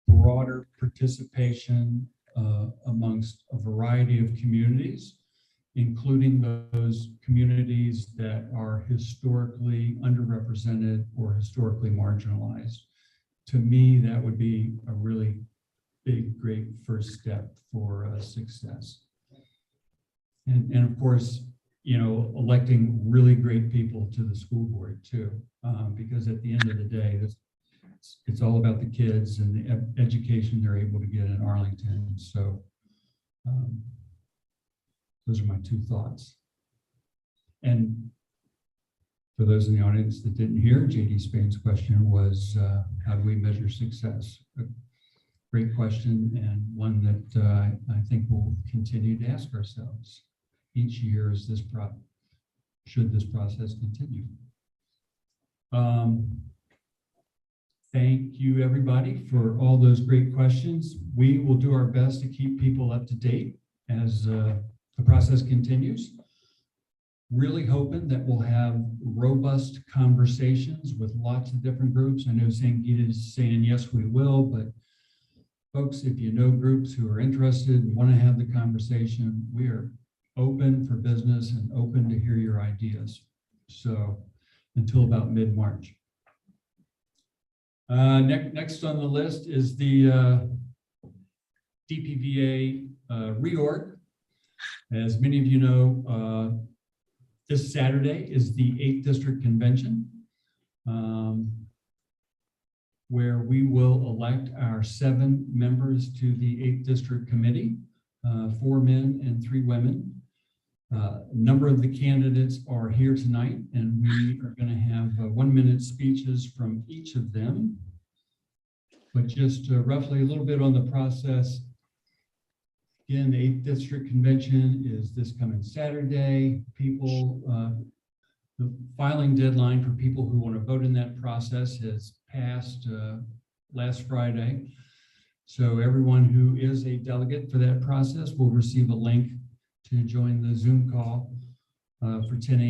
broader participation amongst a variety of communities, including those communities that are historically underrepresented or historically marginalized. To me, that would be a really big, great first step for success. And of course, you know, electing really great people to the school board too, because at the end of the day, it's all about the kids and the education they're able to get in Arlington. So those are my two thoughts. And for those in the audience that didn't hear, JD Spain's question was, how do we measure success? A great question, and one that I think we'll continue to ask ourselves each year as this should this process continue. Thank you, everybody, for all those great questions. We will do our best to keep people up to date as the process continues. Really hoping that we'll have robust conversations with lots of different groups. I know Sangeeta is saying, yes, we will, but folks, if you know groups who are interested and want to have the conversation, we are open for business and open to hear your ideas. So until about mid-March. Next on the list is the DPVA reorg. As many of you know, this Saturday is the 8th District Convention, where we will elect our 7 members to the 8th District Committee, 4 men and 3 women. A number of the candidates are here tonight, and we are going to have 1-minute speeches from each of them. But just roughly a little bit on the process. Again, the 8th District Convention is this coming Saturday. The filing deadline for people who want to vote in that process has passed last Friday. So everyone who is a delegate for that process will receive a link to join the Zoom call for 10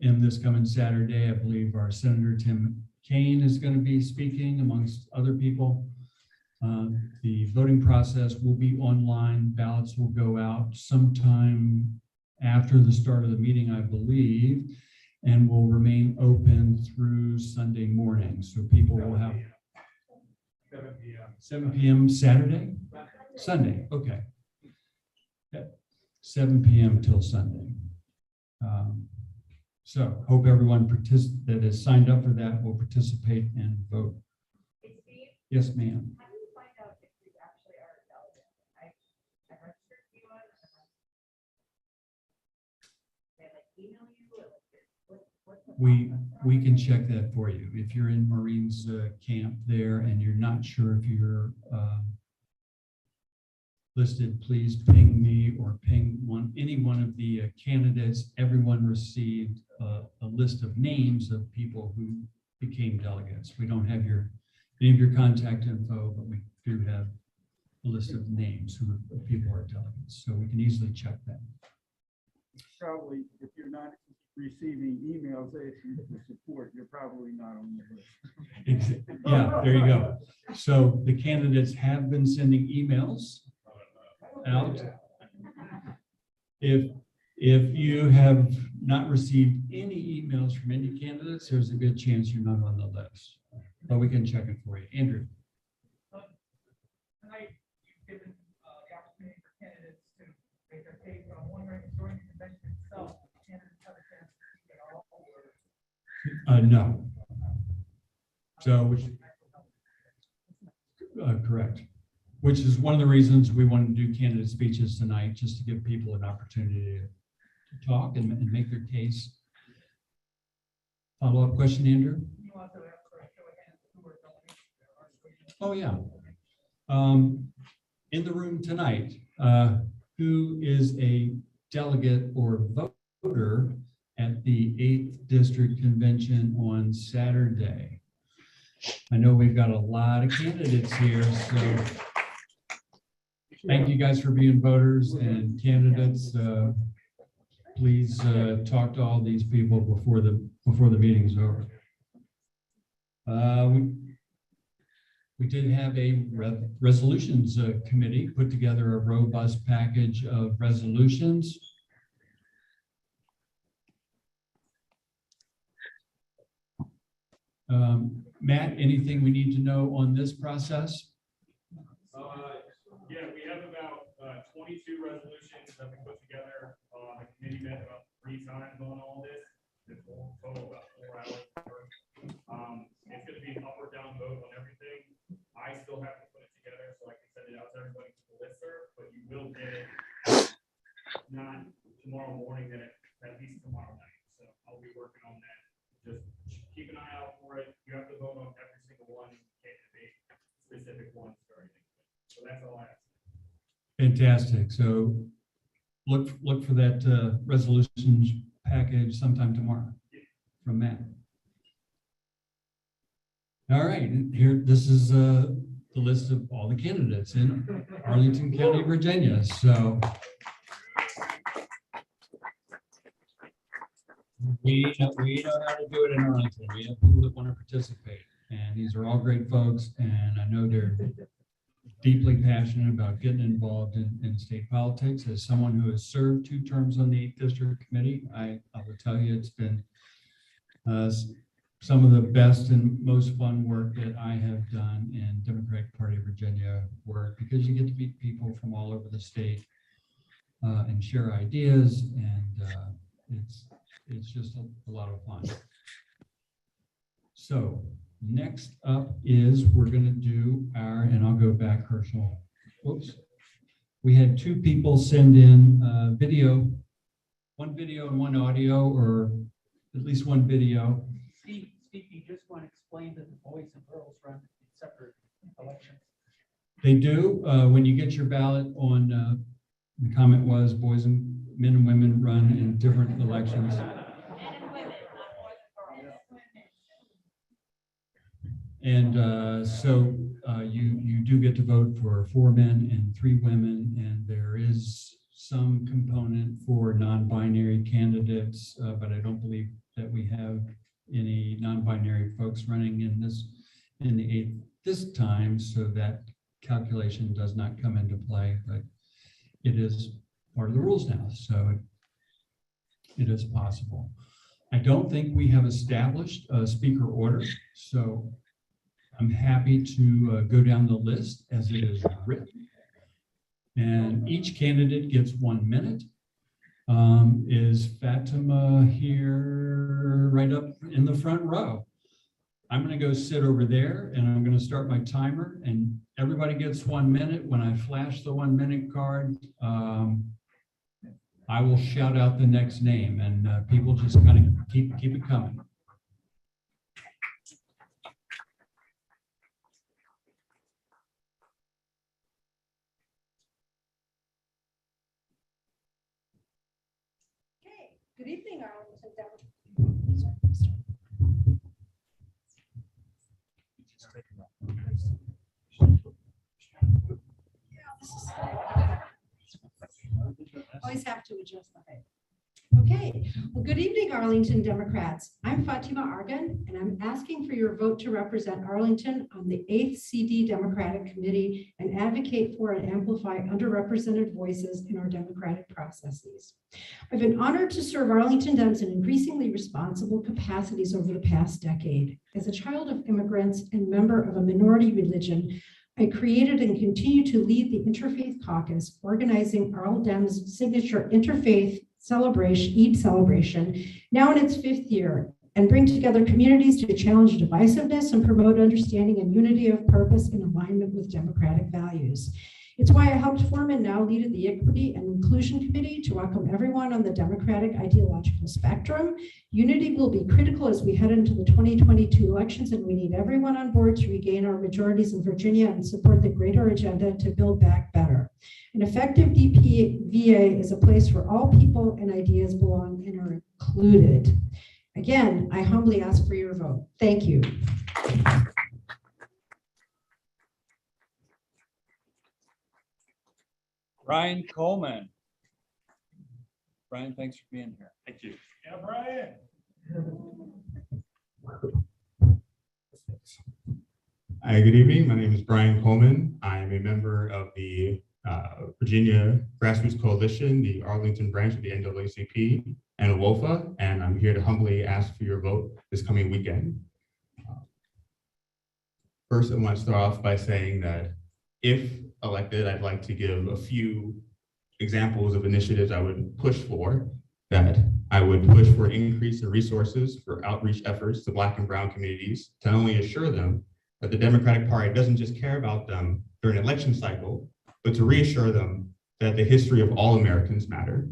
a.m. this coming Saturday. I believe our Senator Tim Kaine is going to be speaking amongst other people. The voting process will be online. Ballots will go out sometime after the start of the meeting, I believe, and will remain open through Sunday morning. So people will have 7 p.m. Saturday? Sunday, okay. 7 p.m. till Sunday. So hope everyone that has signed up for that will participate and vote. Hey, Steve, Yes, ma'am. how do you find out if you actually are a delegate? I registered you on, they like email you, or what's the We can check that for you. If you're in Marines camp there and you're not sure if you're listed, please ping me or ping any one of the candidates. Everyone received a list of names of people who became delegates. We don't have any of your contact info, but we do have a list of names of people who are delegates. So we can easily check that. Probably, if you're not receiving emails asking for support, you're probably not on the list. Yeah, there you go. So the candidates have been sending emails out. If you have not received any emails from any candidates, there's a good chance you're not on the list, but we can check it for you. Andrew. Tonight, you've given the opportunity for candidates to make their case, but I'm wondering, during the convention itself, candidates have a chance to speak at all? No. So, correct. Which is one of the reasons we wanted to do candidate speeches tonight, just to give people an opportunity to talk and make their case. Follow-up question, Andrew? You also asked for a show of hands who are delegates. Oh, yeah. In the room tonight, who is a delegate or voter at the 8th District Convention on Saturday? I know we've got a lot of candidates here, so thank you guys for being voters and candidates. Please talk to all these people before the meeting's over. We did have a resolutions committee put together a robust package of resolutions. Matt, anything we need to know on this process? Yeah, we have about 22 resolutions that we put together. The committee met about 3 times on all this. It's a total about 4 hours. It's going to be an up or down vote on everything. I still have to put it together so I can send it out to everybody to the listserv, but you will get it not tomorrow morning, then at least tomorrow night. So I'll be working on that. Just keep an eye out for it. You have to vote on every single one. You can't debate specific ones or anything. So that's all I have. Fantastic. So look for that resolutions package sometime tomorrow from Matt. All right, here, this is the list of all the candidates in Arlington County, Virginia. So we know how to do it in Arlington. We have people that want to participate, and these are all great folks, and I know they're deeply passionate about getting involved in state politics. As someone who has served 2 terms on the 8th District Committee, I will tell you it's been some of the best and most fun work that I have done in Democratic Party of Virginia work, because you get to meet people from all over the state and share ideas, and it's just a lot of fun. So next up is we're going to do and I'll go back, Herschel. Whoops. We had 2 people send in video, 1 video and 1 audio, or at least 1 video. Steve, you just want to explain that the boys and girls run separate elections. They do. When you get your ballot on, the comment was men and women run in different elections. And so you do get to vote for 4 men and 3 women, and there is some component for non-binary candidates, but I don't believe that we have any non-binary folks running in the 8th this time, so that calculation does not come into play, but it is part of the rules now, so it is possible. I don't think we have established a speaker order, so I'm happy to go down the list as it is written. And each candidate gets 1 minute. Is Fatima here right up in the front row? I'm going to go sit over there, and I'm going to start my timer, and everybody gets 1 minute. When I flash the 1 minute card, I will shout out the next name, and people just kind of keep it coming. Good evening, Arlington Democrats. Always have to adjust the height. Okay, well, good evening, Arlington Democrats. I'm Fatima Argan, and I'm asking for your vote to represent Arlington on the 8th CD Democratic Committee and advocate for and amplify underrepresented voices in our democratic processes. I've been honored to serve Arlington Dems in increasingly responsible capacities over the past decade. As a child of immigrants and member of a minority religion, I created and continue to lead the Interfaith Caucus, organizing ArlDems' signature Interfaith Eid celebration, now in its 5th year, and bring together communities to challenge divisiveness and promote understanding and unity of purpose in alignment with democratic values. It's why I helped form and now lead the Equity and Inclusion Committee to welcome everyone on the democratic ideological spectrum. Unity will be critical as we head into the 2022 elections, and we need everyone on board to regain our majorities in Virginia and support the greater agenda to build back better. An effective DPVA is a place where all people and ideas belong and are included. Again, I humbly ask for your vote. Thank you. Brian Coleman. Brian, thanks for being here. Thank you. Yeah, Brian. Hi, good evening. My name is Brian Coleman. I am a member of the Virginia Grassroots Coalition, the Arlington branch of the NAACP and WOFA, and I'm here to humbly ask for your vote this coming weekend. First, I want to start off by saying that if elected, I'd like to give a few examples of initiatives I would push for, that I would push for an increase in resources for outreach efforts to Black and Brown communities to not only assure them that the Democratic Party doesn't just care about them during an election cycle, but to reassure them that the history of all Americans matter.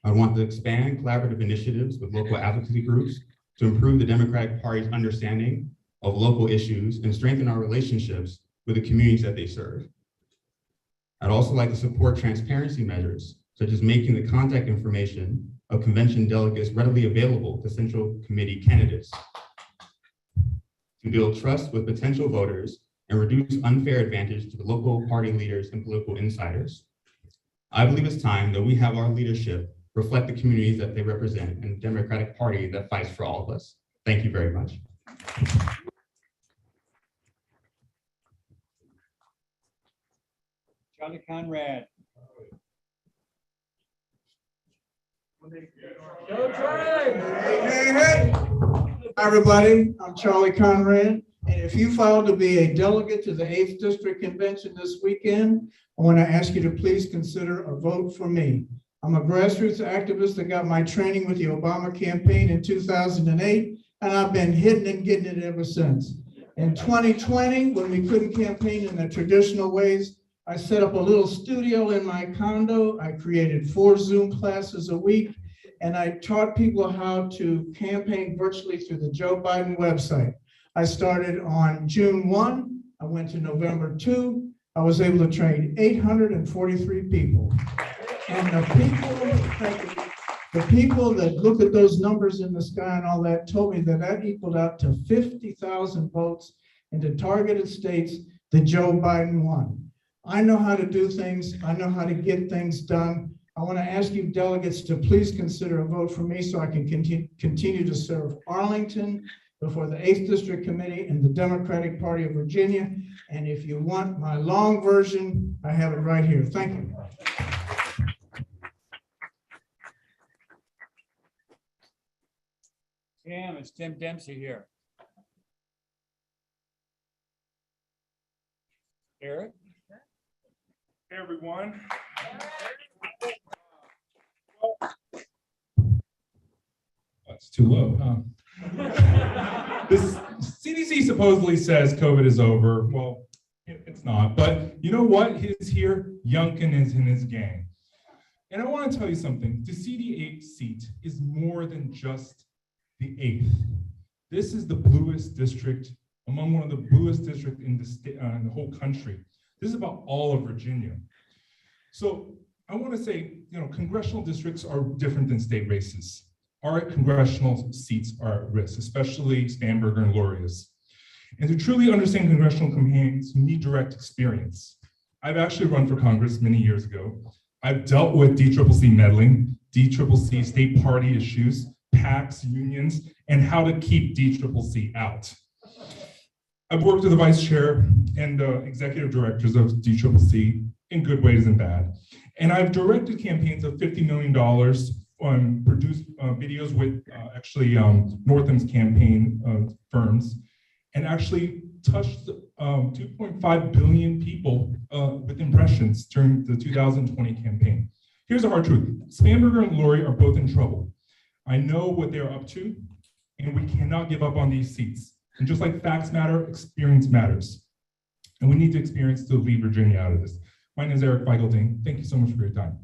I want to expand collaborative initiatives with local advocacy groups to improve the Democratic Party's understanding of local issues and strengthen our relationships with the communities that they serve. I'd also like to support transparency measures, such as making the contact information of convention delegates readily available to Central Committee candidates, to build trust with potential voters and reduce unfair advantage to the local party leaders and political insiders. I believe it's time that we have our leadership reflect the communities that they represent and the Democratic Party that fights for all of us. Thank you very much. Charlie Conrad. Hey. Hi, everybody. I'm Charlie Conrad. And if you filed to be a delegate to the 8th District Convention this weekend, I want to ask you to please consider a vote for me. I'm a grassroots activist that got my training with the Obama campaign in 2008, and I've been hitting and getting it ever since. In 2020, when we couldn't campaign in the traditional ways, I set up a little studio in my condo. I created 4 Zoom classes a week, and I taught people how to campaign virtually through the Joe Biden website. I started on June 1. I went to November 2. I was able to train 843 people. And the people that look at those numbers in the sky and all that told me that that equaled out to 50,000 votes into targeted states that Joe Biden won. I know how to do things. I know how to get things done. I want to ask you delegates to please consider a vote for me so I can continue to serve Arlington before the 8th District Committee and the Democratic Party of Virginia. And if you want my long version, I have it right here. Thank you. Tim, it's Tim Dempsey here. Eric? Hey, everyone. That's too low, huh? This CDC supposedly says COVID is over. Well, it's not, but you know what? He's here, Youngkin is in his gang. And I want to tell you something. To see the 8th seat is more than just the 8th. This is the bluest district, among one of the bluest districts in the whole country. This is about all of Virginia. So I want to say, congressional districts are different than state races. Our congressional seats are at risk, especially Spanberger and Lauria's. And to truly understand congressional campaigns, you need direct experience. I've actually run for Congress many years ago. I've dealt with DCCC meddling, DCCC state party issues, PACs, unions, and how to keep DCCC out. I've worked with the vice chair and executive directors of DCCC in good ways and bad. And I've directed campaigns of $50 million on produced videos with Northam's campaign firms, and actually touched 2.5 billion people with impressions during the 2020 campaign. Here's the hard truth. Spanberger and Laurie are both in trouble. I know what they're up to, and we cannot give up on these seats. And just like facts matter, experience matters. And we need to experience to leave Virginia out of this. My name is Eric Feigelding. Thank you so much for your time.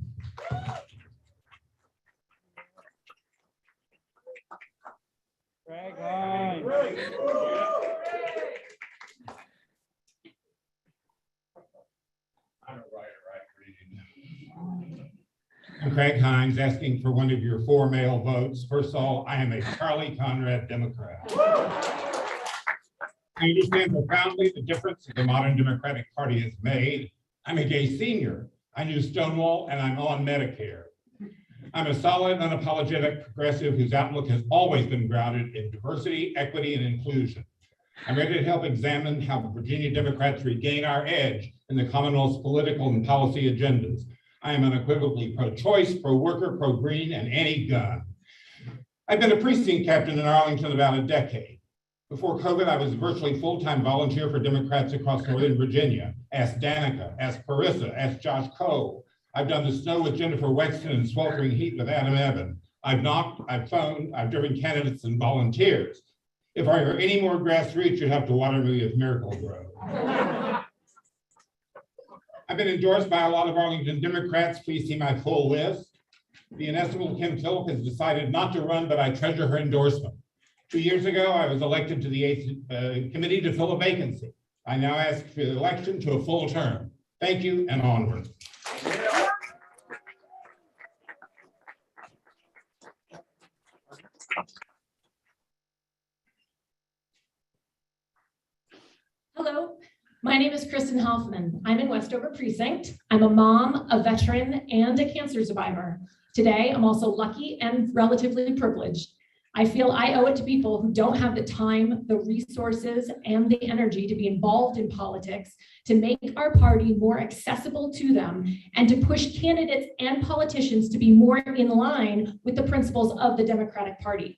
I'm Craig Hines, asking for one of your 4 male votes. First of all, I am a Charlie Conrad Democrat. I understand profoundly the difference that the modern Democratic Party has made. I'm a gay senior. I knew Stonewall, and I'm on Medicare. I'm a solid, unapologetic progressive whose outlook has always been grounded in diversity, equity, and inclusion. I'm ready to help examine how Virginia Democrats regain our edge in the Commonwealth's political and policy agendas. I am unequivocally pro-choice, pro-worker, pro-green, and anti-gun. I've been a precinct captain in Arlington about a decade. Before COVID, I was a virtually full-time volunteer for Democrats across Northern Virginia. Ask Danica, ask Carissa, ask Josh Coe. I've done the snow with Jennifer Wexton and sweltering heat with Adam Evan. I've knocked, I've phoned, I've driven candidates and volunteers. If I were any more grassroots, you'd have to water me with Miracle-Gro. I've been endorsed by a lot of Arlington Democrats. Please see my full list. The inestimable Kim Phillip has decided not to run, but I treasure her endorsement. 2 years ago, I was elected to the 8th committee to fill a vacancy. I now ask for the election to a full term. Thank you, and onward. Hello, my name is Kristen Hoffman. I'm in Westover Precinct. I'm a mom, a veteran, and a cancer survivor. Today, I'm also lucky and relatively privileged. I feel I owe it to people who don't have the time, the resources, and the energy to be involved in politics to make our party more accessible to them and to push candidates and politicians to be more in line with the principles of the Democratic Party.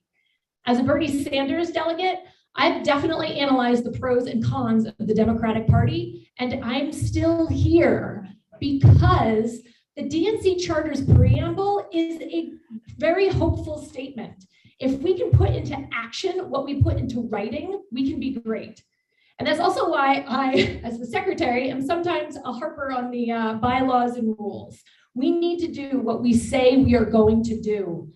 As a Bernie Sanders delegate, I've definitely analyzed the pros and cons of the Democratic Party, and I'm still here because the DNC Charter's preamble is a very hopeful statement. If we can put into action what we put into writing, we can be great. And that's also why I, as the secretary, am sometimes a harper on the bylaws and rules. We need to do what we say we are going to do.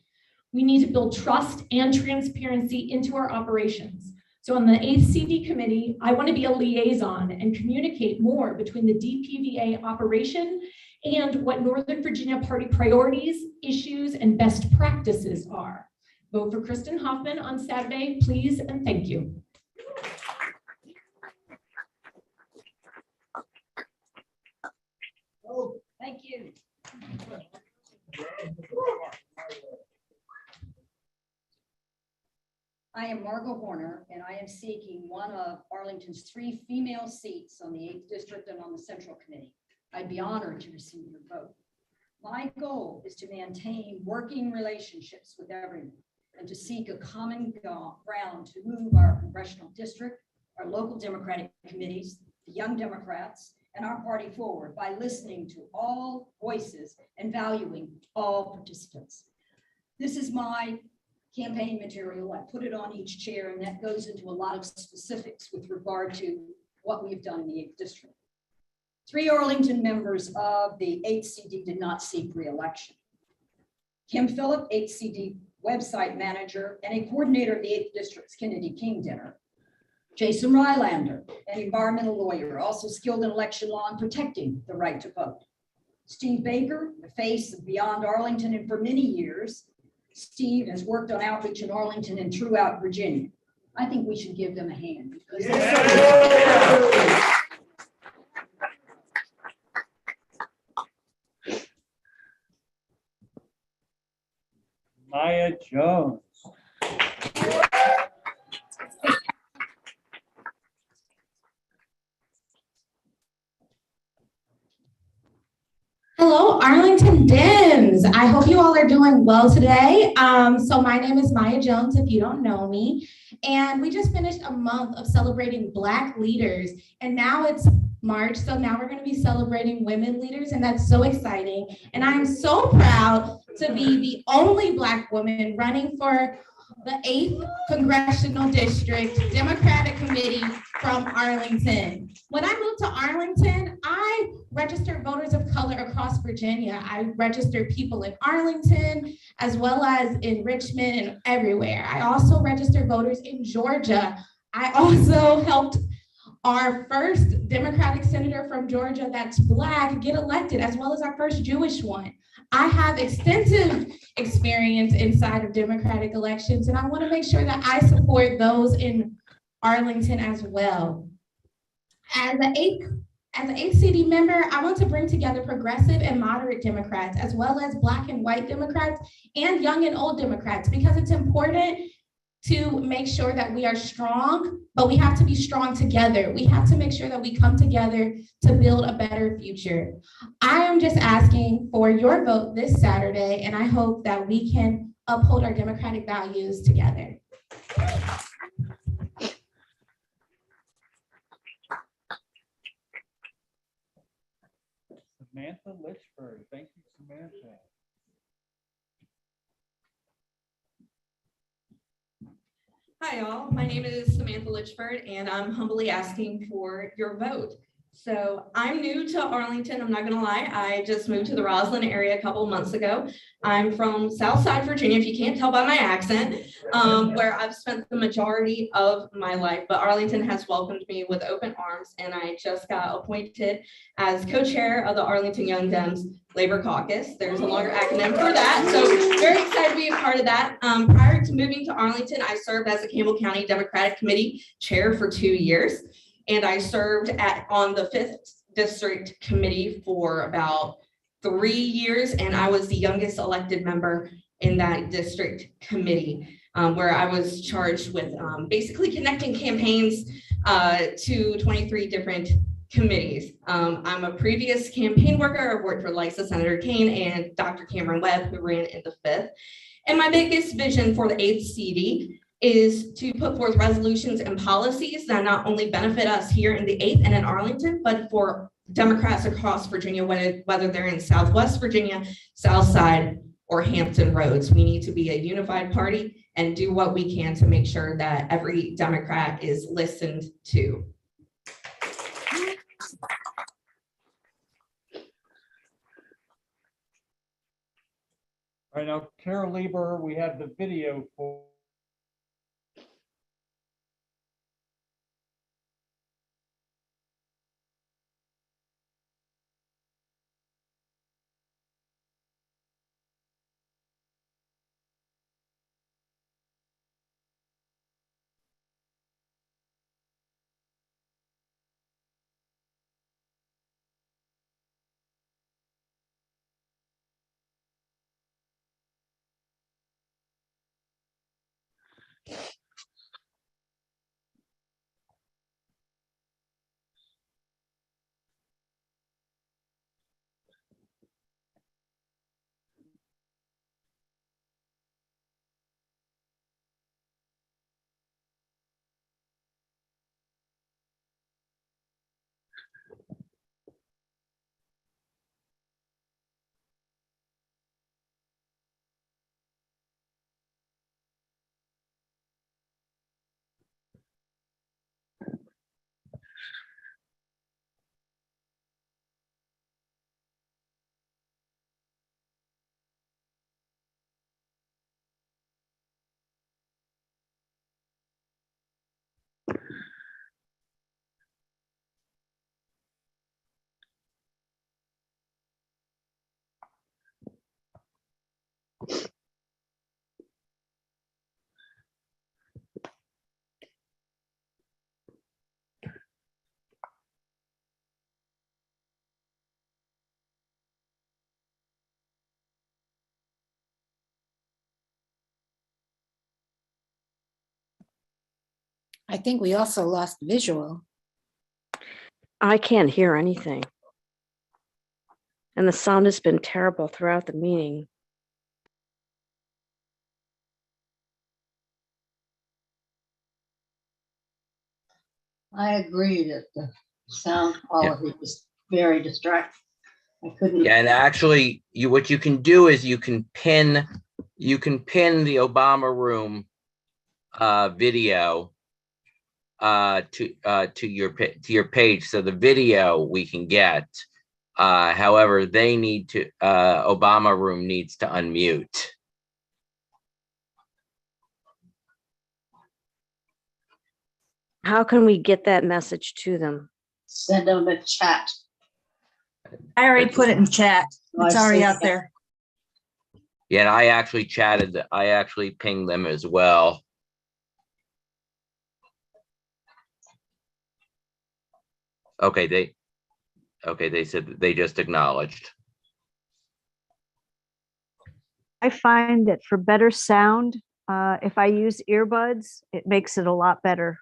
We need to build trust and transparency into our operations. So on the 8th CD committee, I want to be a liaison and communicate more between the DPVA operation and what Northern Virginia Party priorities, issues, and best practices are. Vote for Kristen Hoffman on Saturday, please, and thank you. Thank you. I am Margot Horner, and I am seeking one of Arlington's 3 female seats on the 8th District and on the Central Committee. I'd be honored to receive your vote. My goal is to maintain working relationships with everyone and to seek a common ground to move our congressional district, our local Democratic committees, the Young Democrats, and our party forward by listening to all voices and valuing all participants. This is my campaign material. I put it on each chair, and that goes into a lot of specifics with regard to what we've done in the 8th District. 3 Arlington members of the 8th CD did not seek re-election. Kim Phillip, 8th CD website manager and a coordinator of the 8th District's Kennedy King Dinner. Jason Rylander, an environmental lawyer, also skilled in election law and protecting the right to vote. Steve Baker, the face of Beyond Arlington, and for many years, Steve has worked on outreach in Arlington and throughout Virginia. I think we should give them a hand. Because Maya Jones. Hello, Arlington Dems. I hope you all are doing well today. So my name is Maya Jones, if you don't know me. And we just finished a month of celebrating Black leaders. And now it's March, so now we're going to be celebrating women leaders, and that's so exciting. And I'm so proud to be the only Black woman running for the 8th Congressional District Democratic Committee from Arlington. When I moved to Arlington, I registered voters of color across Virginia. I registered people in Arlington, as well as in Richmond and everywhere. I also registered voters in Georgia. I also helped our first Democratic senator from Georgia that's Black get elected, as well as our first Jewish one. I have extensive experience inside of Democratic elections, and I want to make sure that I support those in Arlington as well. As an 8th city member, I want to bring together progressive and moderate Democrats, as well as Black and white Democrats and young and old Democrats, because it's important to make sure that we are strong, but we have to be strong together. We have to make sure that we come together to build a better future. I am just asking for your vote this Saturday, and I hope that we can uphold our democratic values together. Samantha Litchford. Thank you, Samantha. Hi, all. My name is Samantha Litchford, and I'm humbly asking for your vote. So I'm new to Arlington. I'm not going to lie. I just moved to the Roslyn area a couple months ago. I'm from Southside Virginia, if you can't tell by my accent, where I've spent the majority of my life. But Arlington has welcomed me with open arms, and I just got appointed as co-chair of the Arlington Young Dems Labor Caucus. There's a longer acronym for that. So very excited to be a part of that. Prior to moving to Arlington, I served as a Campbell County Democratic Committee chair for 2 years. And I served on the 5th District Committee for about 3 years. And I was the youngest elected member in that district committee, where I was charged with basically connecting campaigns to 23 different committees. I'm a previous campaign worker. I've worked for Liza Senator Kane and Dr. Cameron Webb, who ran in the 5th. And my biggest vision for the 8th CD is to put forth resolutions and policies that not only benefit us here in the 8th and in Arlington, but for Democrats across Virginia, whether they're in Southwest Virginia, Southside, or Hampton Roads. We need to be a unified party and do what we can to make sure that every Democrat is listened to. All right, now, Carol Lieber, we have the video for. I think we also lost visual. I can't hear anything. And the sound has been terrible throughout the meeting. I agree that the sound quality was very distracting. I couldn't. Yeah, and actually, what you can do is you can pin the Obama room video to your page. So the video we can get. However, they need to, Obama Room needs to unmute. How can we get that message to them? Send them a chat. I already put it in chat. It's already out there. Yeah, and I actually pinged them as well. Okay, they said that they just acknowledged. I find that for better sound, if I use earbuds, it makes it a lot better.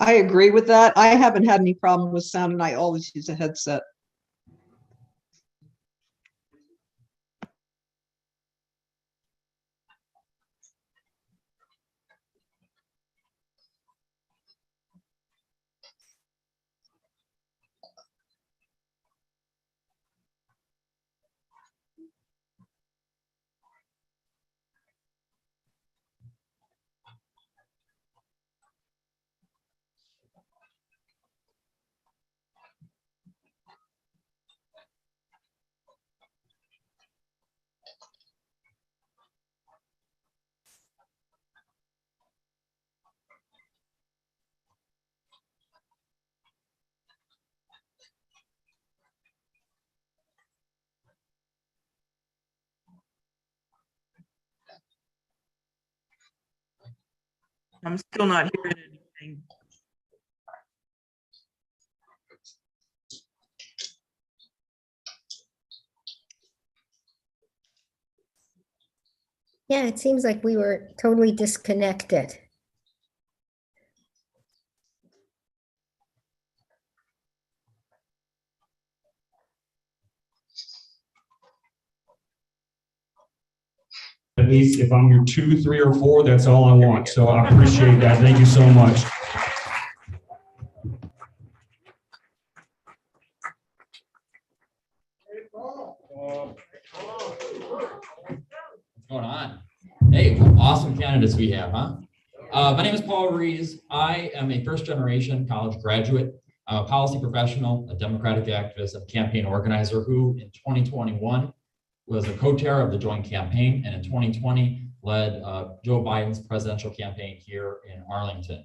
I agree with that. I haven't had any problem with sound and I always use a headset. I'm still not hearing anything. Yeah, it seems like we were totally disconnected. At least if I'm your 2, 3, or 4, that's all I want. So I appreciate that. Thank you so much. What's going on? Hey, awesome candidates we have, huh? My name is Paul Rees. I am a first-generation college graduate. I'm a policy professional, a Democratic activist, and campaign organizer who in 2021 was a co-chair of the joint campaign, and in 2020 led Joe Biden's presidential campaign here in Arlington.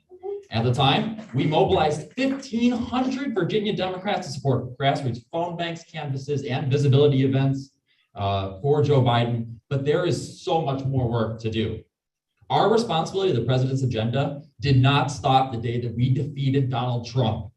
At the time, we mobilized 1,500 Virginia Democrats to support grassroots phone banks, canvases, and visibility events for Joe Biden, but there is so much more work to do. Our responsibility to the president's agenda did not stop the day that we defeated Donald Trump.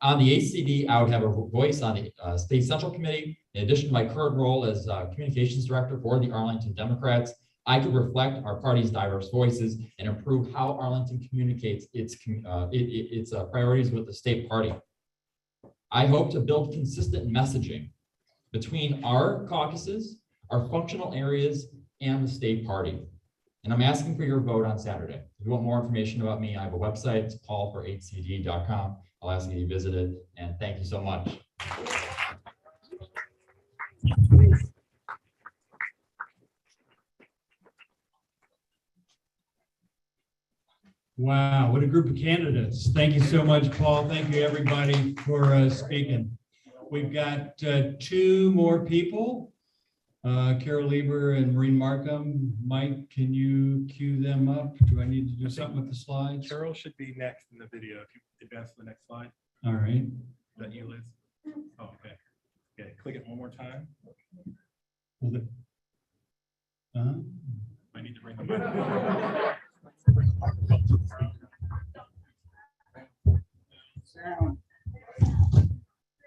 On the HCD, I would have a voice on the State Central Committee. In addition to my current role as communications director for the Arlington Democrats, I could reflect our party's diverse voices and improve how Arlington communicates its priorities with the state party. I hope to build consistent messaging between our caucuses, our functional areas, and the state party. And I'm asking for your vote on Saturday. If you want more information about me, I have a website, it's paulfor8cd.com. I'll ask you to visit it, and thank you so much. Wow, what a group of candidates. Thank you so much, Paul. Thank you, everybody, for speaking. We've got 2 more people, Carol Lieber and Maureen Markham. Mike, can you cue them up? Do I need to do something with the slides? Carol should be next in the video. If you advance to the next slide. All right. Is that you, Liz? Oh, okay. Okay, click it one more time. Hold it. I need to bring them back.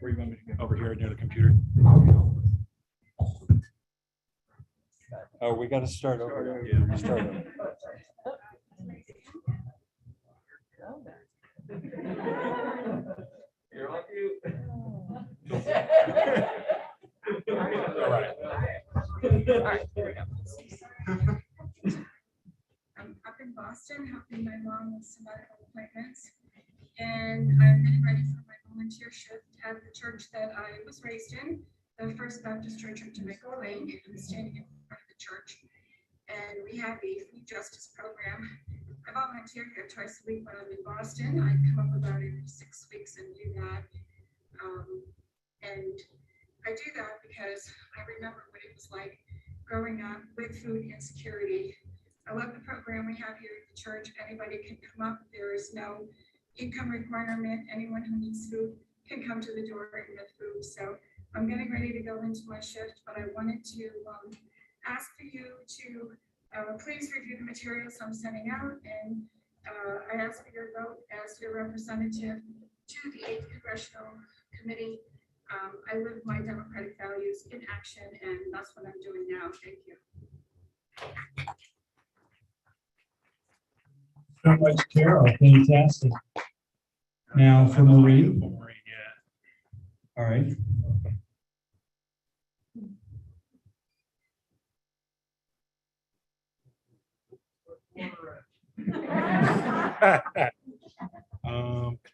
Where you want me to get? Over here near the computer. Oh, we got to start over. Yeah, start over. You're like you. All right. I'm up in Boston helping my mom with some medical appointments, and I'm getting ready for my volunteer shift at the church that I was raised in. the First Baptist Church of Temecula Lake. I'm standing in front of the church. And we have a food justice program. I volunteer here twice a week when I'm in Boston. I come up about every 6 weeks and do that. And I do that because I remember what it was like growing up with food insecurity. I love the program we have here at the church. Anybody can come up. There is no income requirement. Anyone who needs food can come to the door and get food. So I'm getting ready to go into my shift, but I wanted to ask for you to please review the materials I'm sending out, and I ask for your vote as your representative to the 8th Congressional Committee. I live my democratic values in action, and that's what I'm doing now. Thank you. So much, Carol. Fantastic. Now for Maureen. All right.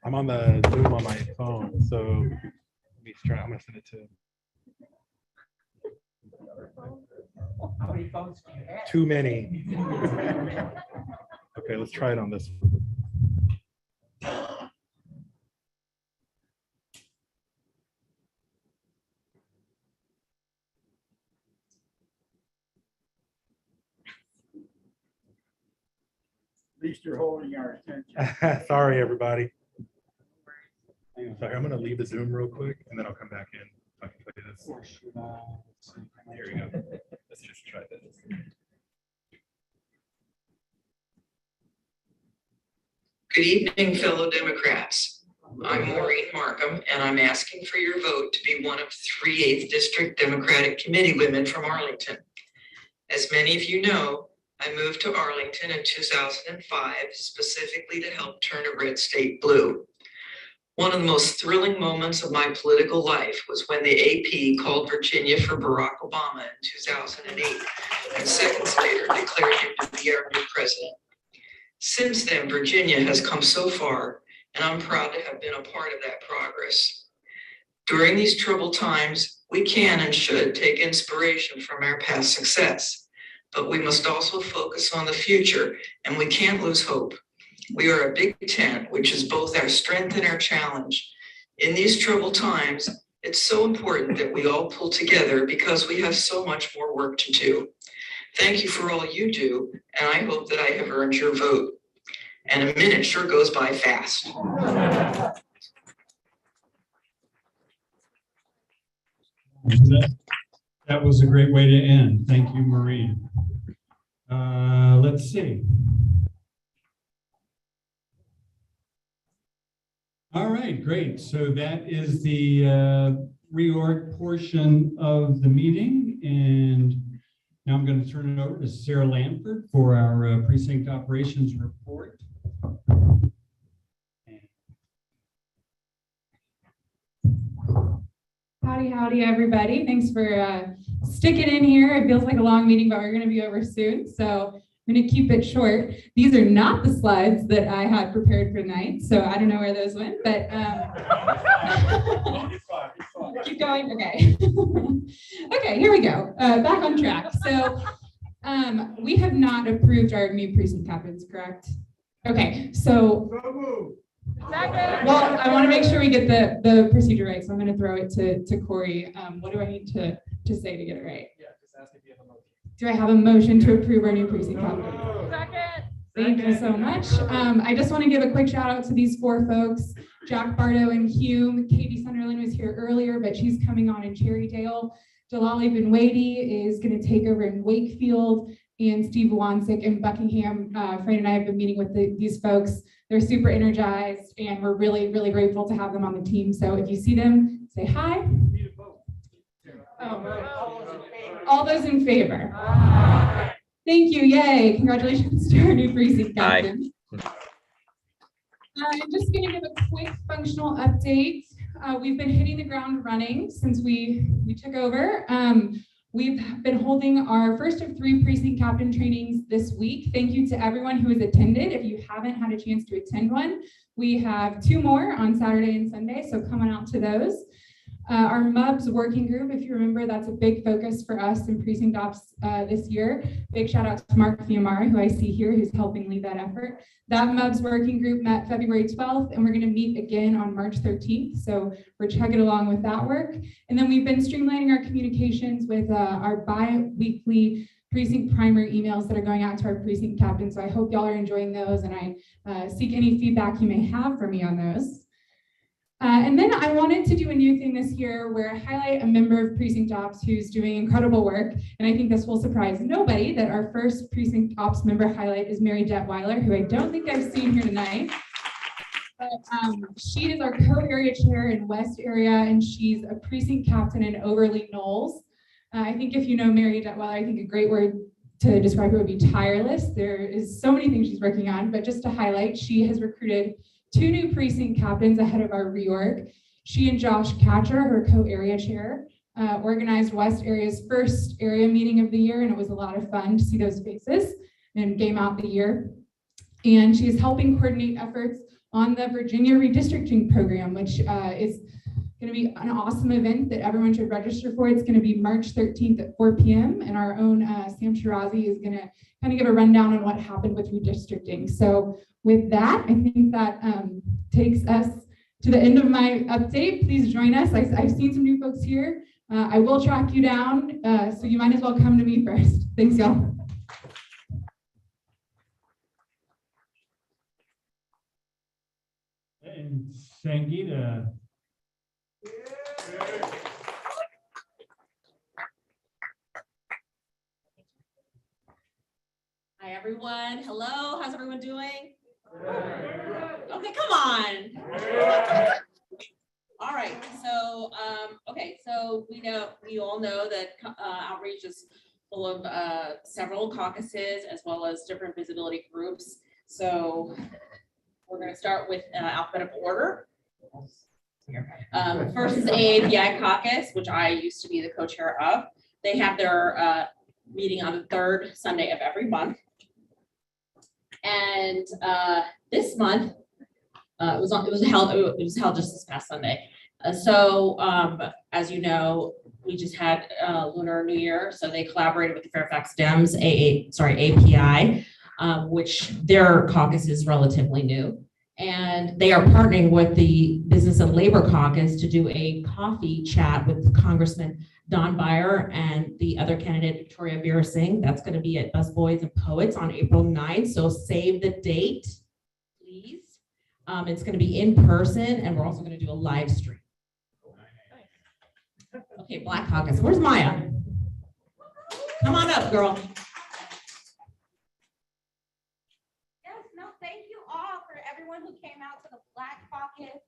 I'm on the Zoom on my phone, so let me try. I'm gonna send it to. How many phones do you have? Too many. Okay, let's try it on this one. At least you're holding our attention. Sorry, everybody. Sorry, I'm gonna leave the Zoom real quick, and then I'll come back in. I can play this. Here we go. Let's just try this. Good evening, fellow Democrats. I'm Maureen Markham, and I'm asking for your vote to be one of 3 8th District Democratic Committee women from Arlington. As many of you know, I moved to Arlington in 2005, specifically to help turn a red state blue. One of the most thrilling moments of my political life was when the AP called Virginia for Barack Obama in 2008, and seconds later declared him to be our new president. Since then, Virginia has come so far, and I'm proud to have been a part of that progress. During these troubled times, we can and should take inspiration from our past success, but we must also focus on the future, and we can't lose hope. We are a big tent, which is both our strength and our challenge. In these troubled times, it's so important that we all pull together because we have so much more work to do. Thank you for all you do, and I hope that I have earned your vote. And a minute sure goes by fast. That was a great way to end. Thank you, Maureen. Let's see. All right, great. So that is the reorg portion of the meeting. And now I'm going to turn it over to Sarah Lanford for our precinct operations report. Howdy, everybody. Thanks for sticking in here. It feels like a long meeting, but we're going to be over soon. So I'm going to keep it short. These are not the slides that I had prepared for tonight, so I don't know where those went, but keep going. Okay. Okay, here we go. Back on track. So we have not approved our new precinct captains, correct? Okay, so well, I want to make sure we get the procedure right, so I'm going to throw it to Corey. What do I need to say to get it right? Yeah, just ask if you have a motion. Do I have a motion to approve our new precinct captain? Second. Thank you so much. I just want to give a quick shout out to these 4 folks, Jack Bardo and Hume. Katie Sunderland was here earlier, but she's coming on in Cherrydale. Jalali Benwady is going to take over in Wakefield, and Steve Wansik in Buckingham. Fran and I have been meeting with these folks. They're super energized, and we're really, really grateful to have them on the team. So if you see them, say hi. Oh, all those in favor? Thank you. Yay. Congratulations to our new precinct captain. I'm just going to give a quick functional update. We've been hitting the ground running since we took over. We've been holding our first of 3 precinct captain trainings this week. Thank you to everyone who has attended. If you haven't had a chance to attend one, we have 2 more on Saturday and Sunday, so come on out to those. Our MUBS working group, if you remember, that's a big focus for us in Precinct Ops this year. Big shout out to Mark Fiamara, who I see here, who's helping lead that effort. That MUBS working group met February 12th, and we're gonna meet again on March 13th. So we're chugging along with that work. And then we've been streamlining our communications with our bi-weekly precinct primer emails that are going out to our precinct captains. So I hope y'all are enjoying those, and I seek any feedback you may have for me on those. And then I wanted to do a new thing this year where I highlight a member of Precinct Ops who's doing incredible work. And I think this will surprise nobody that our first Precinct Ops member highlight is Mary Detweiler, who I don't think I've seen here tonight. But she is our co-area chair in West Area, and she's a precinct captain in Overley Knolls. I think if you know Mary Detweiler, I think a great word to describe her would be tireless. There is so many things she's working on, but just to highlight, she has recruited 2 new precinct captains ahead of our reorg. She and Josh Catcher, her co-area chair, organized West Area's first area meeting of the year, and it was a lot of fun to see those faces and game out the year. And she is helping coordinate efforts on the Virginia redistricting program, which is going to be an awesome event that everyone should register for. It's going to be March 13th at 4 p.m. And our own Sam Shirazi is going to kind of give a rundown on what happened with redistricting. So with that, I think that takes us to the end of my update. Please join us. I've seen some new folks here. I will track you down, so you might as well come to me first. Thanks, y'all. And Sangeeta. Hi, everyone. Hello. How's everyone doing? Okay, come on. All right. So, so we all know that outreach is full of several caucuses as well as different visibility groups. So we're going to start with alphabetical order. First is Aapi Caucus, which I used to be the co-chair of. They have their meeting on the 3rd Sunday of every month. And this month, it was held just this past Sunday. As you know, we just had Lunar New Year, so they collaborated with the Fairfax Dems, API, which their caucus is relatively new. And they are partnering with the Business and Labor Caucus to do a coffee chat with Congressman Don Meyer and the other candidate, Victoria Veer Singh. That's going to be at Busboys and Poets on April 9th. So save the date, please. It's going to be in person, and we're also going to do a live stream. Okay, Black Caucus. Where's Maya? Come on up, girl. Everyone who came out to the Black Caucus,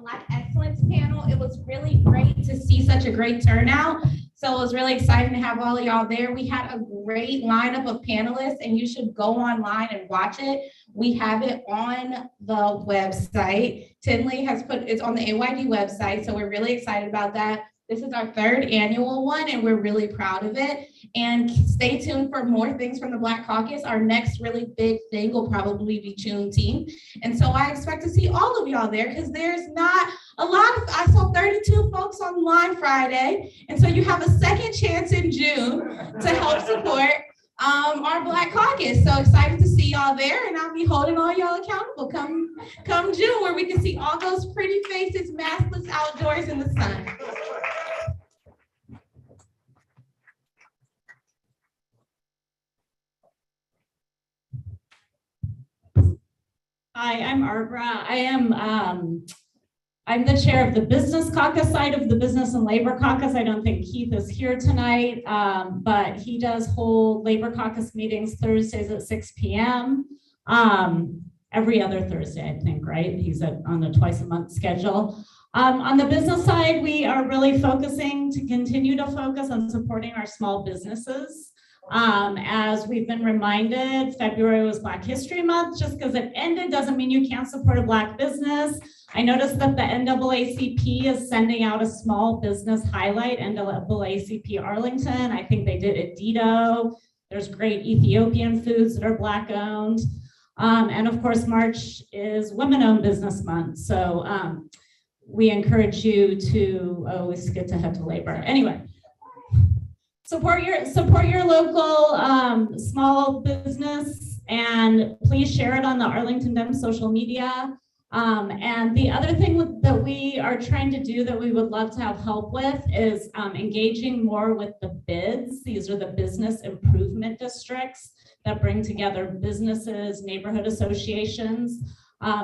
Black Excellence panel. It was really great to see such a great turnout. So it was really exciting to have all of y'all there. We had a great lineup of panelists, and you should go online and watch it. We have it on the website. Tinley has it's on the AYD website. So we're really excited about that. This is our 3rd annual one, and we're really proud of it. And stay tuned for more things from the Black Caucus. Our next really big thing will probably be Juneteenth. And so I expect to see all of y'all there, because there's not a lot of, I saw 32 folks online Friday. And so you have a second chance in June to help support our Black Caucus. So excited to see y'all there, and I'll be holding all y'all accountable come June, where we can see all those pretty faces maskless outdoors in the sun. Hi, I'm Arbra. I'm the chair of the Business Caucus side of the Business and Labor Caucus. I don't think Keith is here tonight, but he does hold Labor Caucus meetings Thursdays at 6 p.m. Every other Thursday, I think, right? He's on a twice a month schedule. On the business side, we are really focusing to continue to focus on supporting our small businesses. As we've been reminded, February was Black History Month. Just because it ended doesn't mean you can't support a Black business. I noticed that the NAACP is sending out a small business highlight, NAACP Arlington. I think they did at Dido. There's great Ethiopian foods that are Black owned. And of course, March is Women-Owned Business Month. So we encourage you to always get to head to labor. Anyway, support your local small business, and please share it on the Arlington Dems social media. And the other thing that we are trying to do that we would love to have help with is engaging more with the bids. These are the business improvement districts that bring together businesses, neighborhood associations.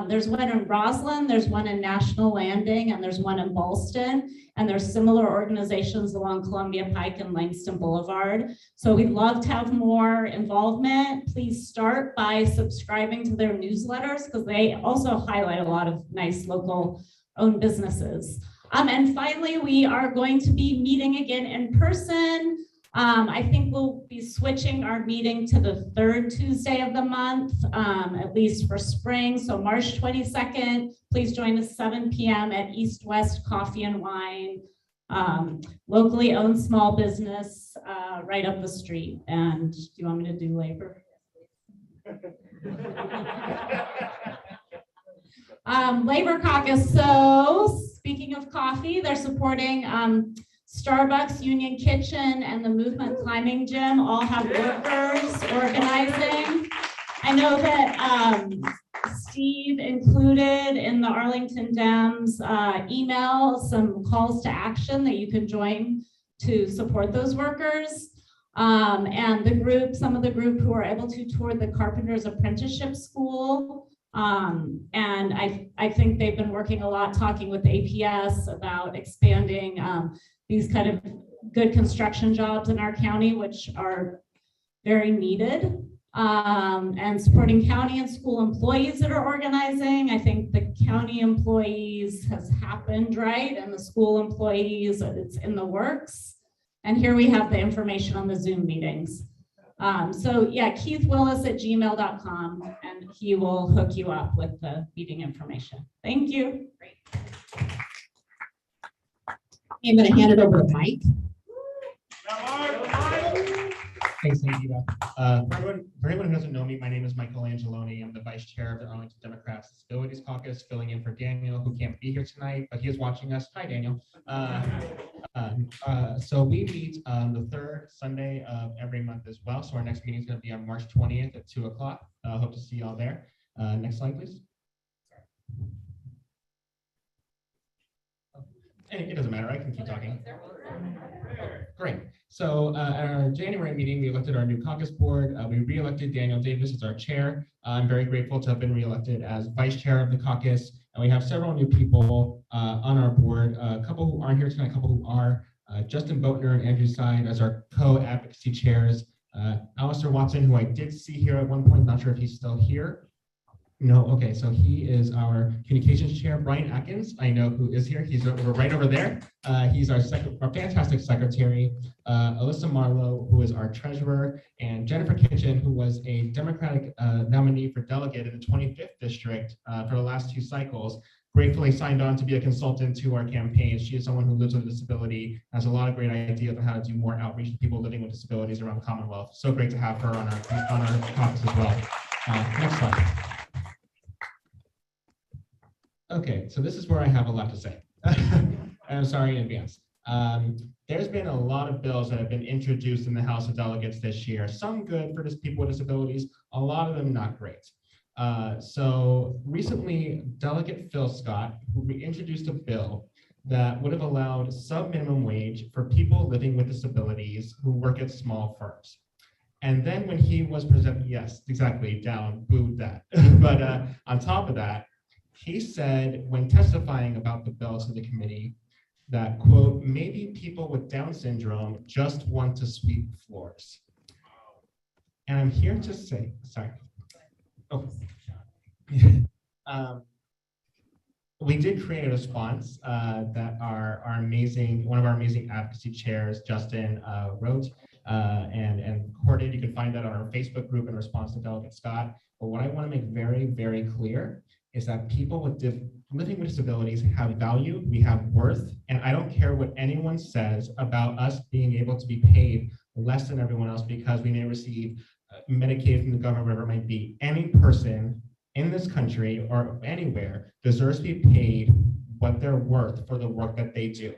There's one in Roslyn, there's one in National Landing, and there's one in Ballston. And there's similar organizations along Columbia Pike and Langston Boulevard. So we'd love to have more involvement. Please start by subscribing to their newsletters, because they also highlight a lot of nice local owned businesses. And finally, we are going to be meeting again in person. I think we'll be switching our meeting to the third Tuesday of the month, at least for spring. So March 22nd, please join us 7 p.m. at East West Coffee and Wine, locally owned small business right up the street. And do you want me to do labor? Labor Caucus. So speaking of coffee, they're supporting Starbucks, Union Kitchen, and the Movement Climbing Gym all have workers organizing. I know that Steve included in the Arlington Dems email some calls to action that you can join to support those workers. And the group, some of the group who are able to tour the Carpenter's Apprenticeship School. And I think they've been working a lot talking with APS about expanding these kind of good construction jobs in our county, which are very needed, and supporting county and school employees that are organizing. I think the county employees has happened, right? And the school employees, it's in the works. And here we have the information on the Zoom meetings. So yeah, keithwillis@gmail.com, and he will hook you up with the meeting information. Thank you. Great. I'm going to hand it over to Mike. Thanks, Sangeeta. For anyone who doesn't know me, my name is Michael Angeloni. I'm the Vice Chair of the Arlington Democrats Disabilities Caucus, filling in for Daniel, who can't be here tonight, but he is watching us. Hi, Daniel. So we meet on the third Sunday of every month as well. So our next meeting is going to be on March 20th at 2 o'clock. Hope to see you all there. Next slide, please. It doesn't matter, I can keep talking. Great. So at our January meeting, we elected our new caucus board. We re-elected Daniel Davis as our chair. I'm very grateful to have been re-elected as vice chair of the caucus. And we have several new people on our board, a couple who aren't here tonight, a couple who are. Justin Boatner and Andrew Side as our co-advocacy chairs. Alistair Watson, who I did see here at one point, not sure if he's still here. No, okay, so he is our communications chair. Brian Atkins, I know who is here. He's right over there. He's our fantastic secretary. Alyssa Marlowe, who is our treasurer, and Jennifer Kitchen, who was a Democratic nominee for delegate in the 25th district for the last 2 cycles. Gratefully signed on to be a consultant to our campaign. She is someone who lives with a disability, has a lot of great ideas on how to do more outreach to people living with disabilities around the Commonwealth. So great to have her on our caucus as well. Next slide. Okay, so this is where I have a lot to say. And I'm sorry in advance. There's been a lot of bills that have been introduced in the House of Delegates this year. Some good for people with disabilities, a lot of them not great. So recently, Delegate Phil Scott introduced a bill that would have allowed sub-minimum wage for people living with disabilities who work at small firms. And then when he was presented, yes, exactly, down, booed that. But on top of that, he said when testifying about the bill to the committee that, quote, maybe people with Down syndrome just want to sweep floors. And I'm here to say, sorry. Oh. We did create a response that one of our amazing advocacy chairs, Justin, wrote and recorded. You can find that on our Facebook group in response to Delegate Scott. But what I want to make very, very clear is that people living with disabilities have value, we have worth, and I don't care what anyone says about us being able to be paid less than everyone else because we may receive Medicaid from the government, whatever it might be. Any person in this country or anywhere deserves to be paid what they're worth for the work that they do.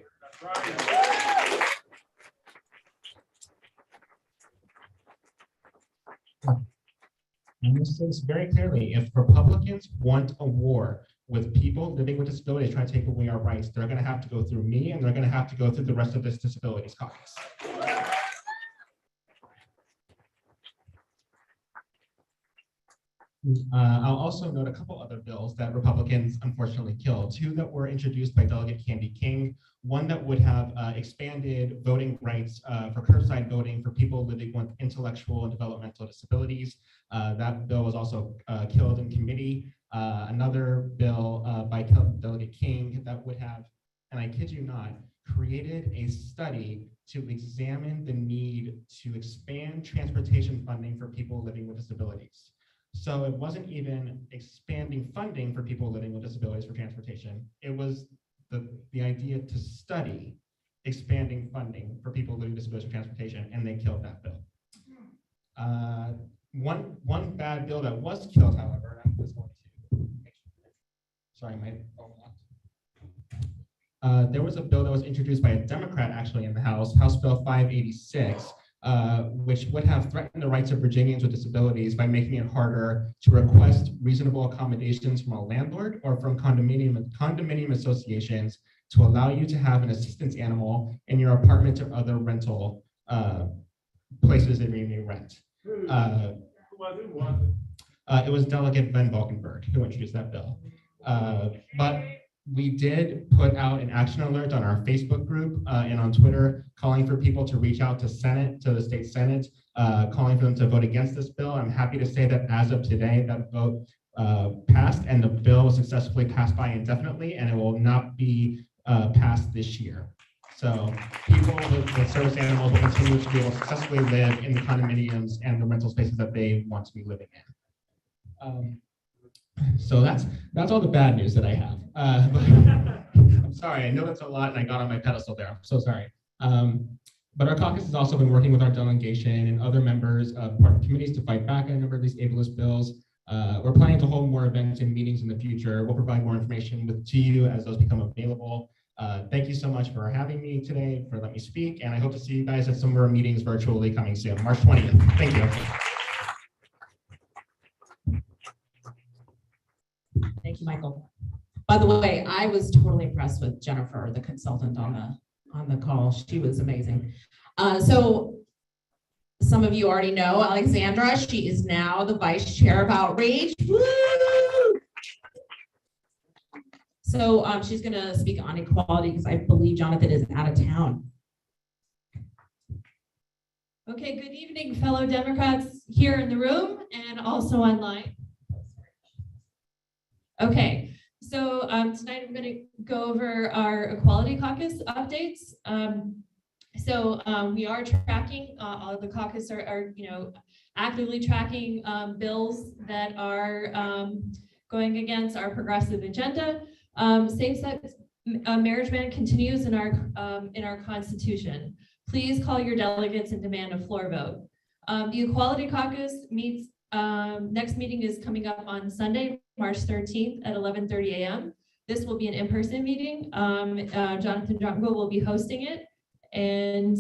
And this says very clearly, if Republicans want a war with people living with disabilities trying to take away our rights, they're going to have to go through me, and they're going to have to go through the rest of this Disabilities Caucus. I'll also note a couple other bills that Republicans unfortunately killed. Two that were introduced by Delegate Candy King. One that would have expanded voting rights for curbside voting for people living with intellectual and developmental disabilities. That bill was also killed in committee. Another bill by Delegate King that would have, and I kid you not, created a study to examine the need to expand transportation funding for people living with disabilities. So it wasn't even expanding funding for people living with disabilities for transportation. It was the idea to study expanding funding for people living with disabilities for transportation, and they killed that bill. One bad bill that was killed, however, I'm just going to make sure. Sorry, my there was a bill that was introduced by a Democrat actually in the House Bill 586, which would have threatened the rights of Virginians with disabilities by making it harder to request reasonable accommodations from a landlord or from condominium associations to allow you to have an assistance animal in your apartment or other rental places that you may rent. It was Delegate Ben Valkenburg who introduced that bill. But we did put out an action alert on our Facebook group and on Twitter, calling for people to reach out to the state Senate, calling for them to vote against this bill. I'm happy to say that as of today, that vote passed, and the bill was successfully passed by indefinitely, and it will not be passed this year. So people with service animals will continue to be able to successfully live in the condominiums and the rental spaces that they want to be living in. So that's all the bad news that I have. But I'm sorry, I know that's a lot and I got on my pedestal there. I'm so sorry. But our caucus has also been working with our delegation and other members of department committees to fight back on a number of these ableist bills. We're planning to hold more events and meetings in the future. We'll provide more information to you as those become available. Thank you so much for having me today, for letting me speak, and I hope to see you guys at some of our meetings virtually coming soon, March 20th. Thank you. Thank you, Michael. By the way, I was totally impressed with Jennifer, the consultant on the call. She was amazing. So some of you already know Alexandra. She is now the vice chair of outreach. Woo! So she's going to speak on equality because I believe Jonathan is out of town. Okay, good evening, fellow Democrats here in the room and also online. Okay, so tonight I'm going to go over our Equality Caucus updates. We are tracking, all of the caucus are actively tracking bills that are going against our progressive agenda. Same-sex marriage ban continues in our Constitution. Please call your delegates and demand a floor vote. The Equality Caucus meets. Next meeting is coming up on Sunday, March 13th at 11:30 a.m. This will be an in-person meeting. Jonathan Jungle will be hosting it. And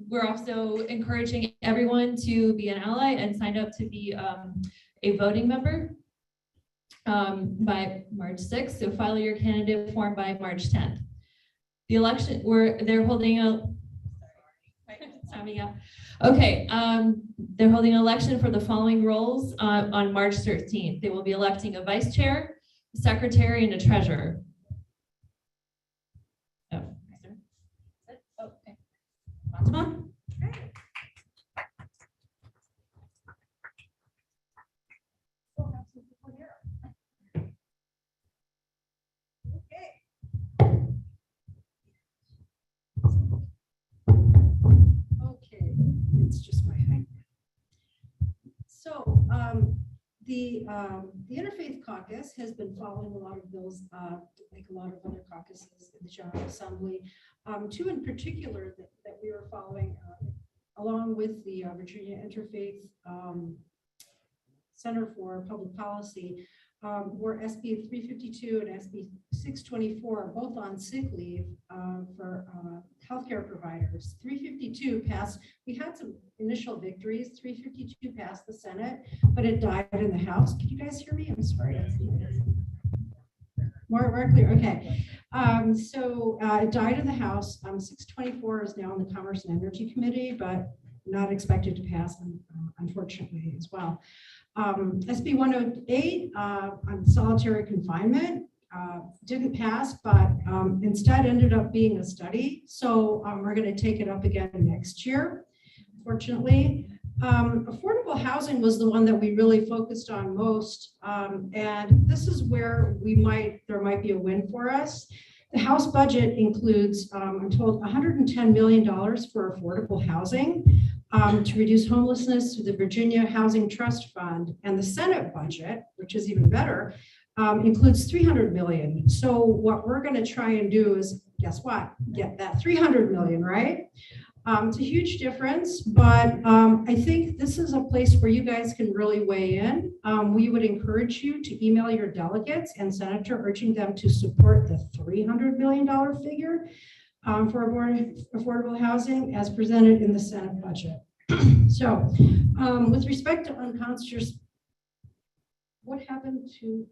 we're also encouraging everyone to be an ally and sign up to be a voting member by March 6th. So file your candidate form by March 10th. The election, they're holding a, okay, they're holding an election for the following roles on March 13th. They will be electing a vice chair, a secretary, and a treasurer. Fatima? Okay, it's just my height. So the Interfaith Caucus has been following a lot of bills, like a lot of other caucuses in the General Assembly. Two in particular that we are following, along with the Virginia Interfaith Center for Public Policy, where SB 352 and SB 624 are both on sick leave for healthcare providers. 352 passed, we had some initial victories. 352 passed the Senate, but it died in the House. Can you guys hear me? I'm sorry. More clear, okay. So it died in the House. 624 is now in the Commerce and Energy Committee, but not expected to pass, unfortunately, as well. SB 108 on solitary confinement didn't pass, but instead ended up being a study. So we're going to take it up again next year, fortunately. Affordable housing was the one that we really focused on most. And this is where there might be a win for us. The House budget includes, I'm told, $110 million for affordable housing to reduce homelessness through the Virginia Housing Trust Fund. And the Senate budget, which is even better, includes $300 million. So what we're going to try and do is, guess what? Get that $300 million, right? It's a huge difference, but I think this is a place where you guys can really weigh in. We would encourage you to email your delegates and senator urging them to support the $300 million figure for affordable housing as presented in the Senate budget. So with respect to unconscious, what happened to,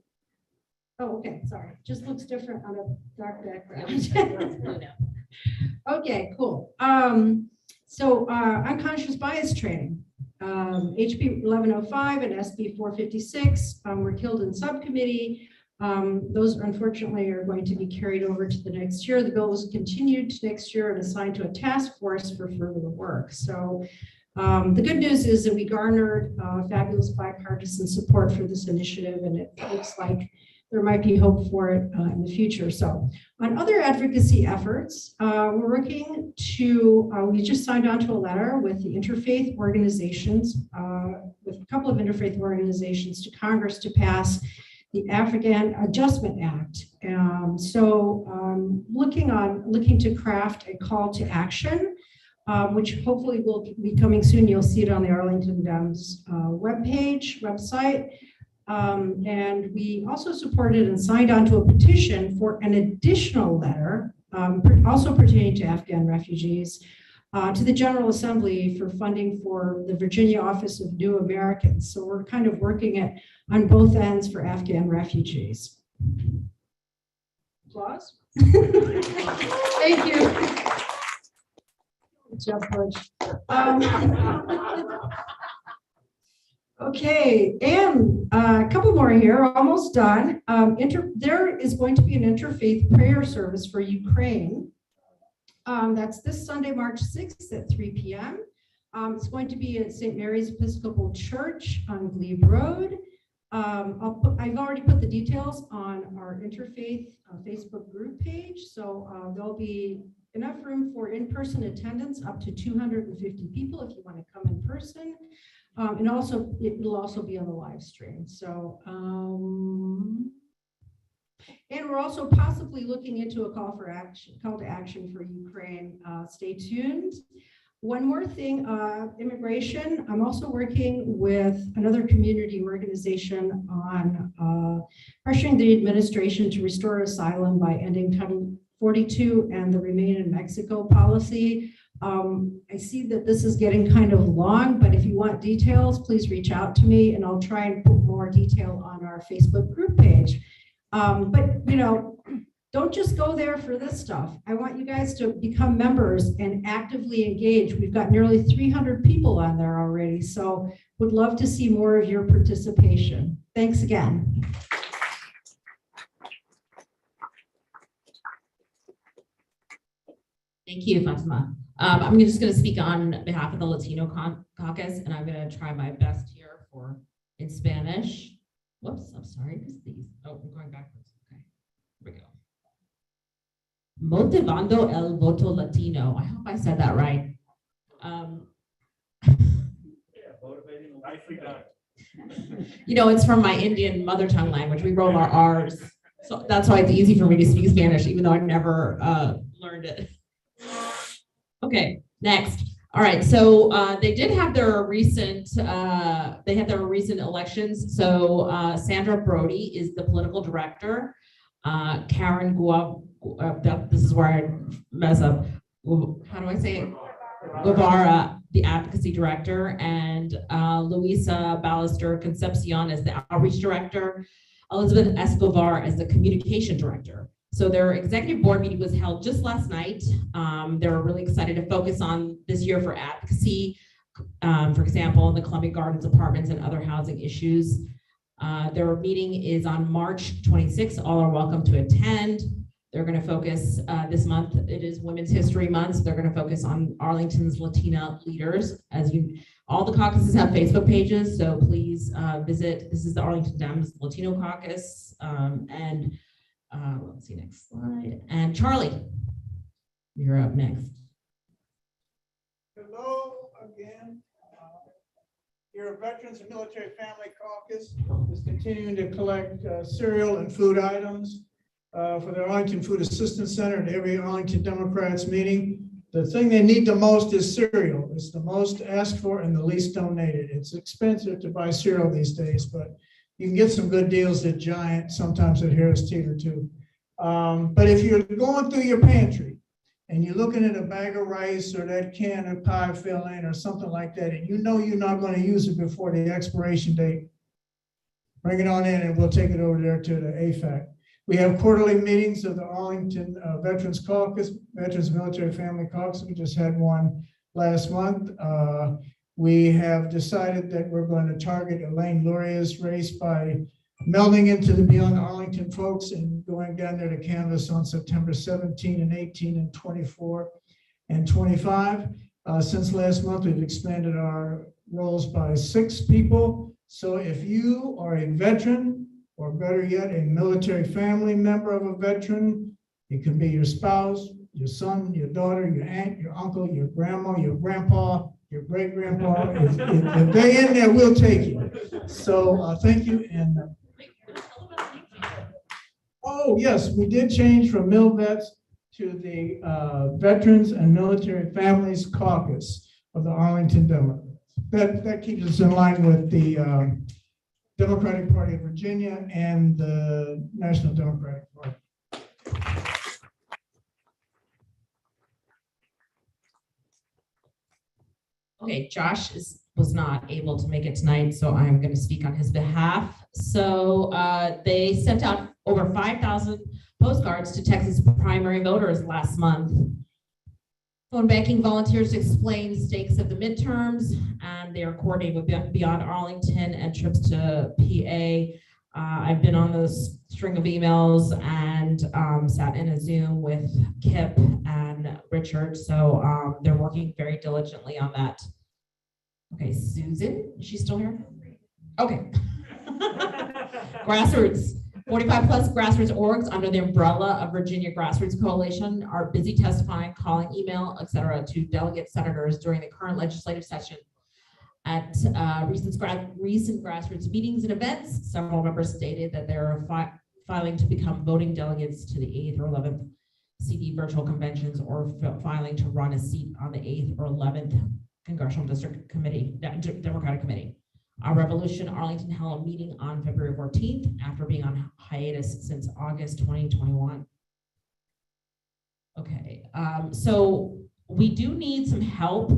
oh, okay, sorry, just looks different on a dark background. Okay, cool. So unconscious bias training, HB 1105 and SB 456 were killed in subcommittee. Those unfortunately are going to be carried over to the next year. The bill was continued to next year and assigned to a task force for further work. So the good news is that we garnered fabulous bipartisan support for this initiative, and it looks like there might be hope for it in the future. So on other advocacy efforts, we're working to, we just signed on to a letter with the interfaith organizations, with a couple of interfaith organizations to Congress to pass the African Adjustment Act. Looking to craft a call to action, which hopefully will be coming soon. You'll see it on the ArlDems website. And we also supported and signed on to a petition for an additional letter, also pertaining to Afghan refugees, to the General Assembly for funding for the Virginia Office of New Americans. So we're kind of working it on both ends for Afghan refugees. Applause. Thank you. Good job, Coach. Okay, and a couple more here, almost done. There is going to be an interfaith prayer service for Ukraine. That's this Sunday, March 6th at 3 p.m. It's going to be at St. Mary's Episcopal Church on Glebe Road. I've already put the details on our Interfaith Facebook group page, so there'll be enough room for in-person attendance, up to 250 people if you want to come in person. And also, it'll also be on the live stream. So, and we're also possibly looking into a call to action for Ukraine. Stay tuned. One more thing, immigration. I'm also working with another community organization on pressuring the administration to restore asylum by ending Title 42 and the Remain in Mexico policy. I see that this is getting kind of long, but if you want details, please reach out to me and I'll try and put more detail on our Facebook group page. But you know, don't just go there for this stuff. I want you guys to become members and actively engage. We've got nearly 300 people on there already, so would love to see more of your participation. Thanks again. Thank you, Fatima. I'm just going to speak on behalf of the Latino Caucus, and I'm going to try my best here in Spanish. Whoops, I'm sorry. Oh, I'm going backwards. Okay, here we go. Motivando el voto latino. I hope I said that right. You know, it's from my Indian mother tongue language. We roll our R's. So that's why it's easy for me to speak Spanish, even though I never learned it. Okay, next. All right, so they did have their recent, they had their recent elections. So Sandra Brody is the political director. Karen Guav, this is where I mess up. How do I say it? Guevara, the advocacy director, and Luisa Ballester Concepcion as the outreach director. Elizabeth Escobar as the communication director. So their executive board meeting was held just last night. They're really excited to focus on this year for advocacy, for example, the Columbia Gardens apartments and other housing issues. Their meeting is on March 26th. All are welcome to attend. They're going to focus this month. It is Women's History Month. So they're going to focus on Arlington's Latina leaders. All the caucuses have Facebook pages, so please visit. This is the Arlington Dems Latino Caucus, and let's see, next slide. And Charlie, you're up next. Hello again. Your Veterans and Military Family Caucus is continuing to collect cereal and food items for the Arlington Food Assistance Center at every Arlington Democrats meeting. The thing they need the most is cereal. It's the most asked for and the least donated. It's expensive to buy cereal these days, but you can get some good deals at Giant, sometimes at Harris Teeter too. But if you're going through your pantry and you're looking at a bag of rice or that can of pie filling or something like that, and you know you're not going to use it before the expiration date, bring it on in and we'll take it over there to the AFAC. We have quarterly meetings of the Arlington Veterans Caucus, Veterans Military Family Caucus. We just had one last month. We have decided that we're going to target Elaine Luria's race by melding into the Beyond Arlington folks and going down there to canvass on September 17 and 18 and 24 and 25. Since last month, we've expanded our roles by 6 people. So if you are a veteran, or better yet, a military family member of a veteran, it can be your spouse, your son, your daughter, your aunt, your uncle, your grandma, your grandpa, your great-grandpa. If they're in there, we'll take you. So thank you. And oh, yes, we did change from Mil Vets to the Veterans and Military Families Caucus of the Arlington Democrats. That keeps us in line with the Democratic Party of Virginia and the National Democratic Party. Okay, Josh was not able to make it tonight, so I'm going to speak on his behalf. So they sent out over 5,000 postcards to Texas primary voters last month. Phone banking volunteers explain the stakes of the midterms, and they are coordinating with Beyond Arlington and trips to PA. I've been on this string of emails and sat in a Zoom with Kip and Richard, so they're working very diligently on that. Okay, Susan, is she still here? Okay. Grassroots. 45 plus grassroots orgs under the umbrella of Virginia Grassroots Coalition are busy testifying, calling, email, etc. to delegate senators during the current legislative session. At recent grassroots meetings and events, several members stated that they're filing to become voting delegates to the 8th or 11th CD virtual conventions or filing to run a seat on the 8th or 11th Congressional District Committee, Democratic Committee. Our Revolution Arlington held a meeting on February 14th after being on hiatus since August 2021. Okay, so we do need some help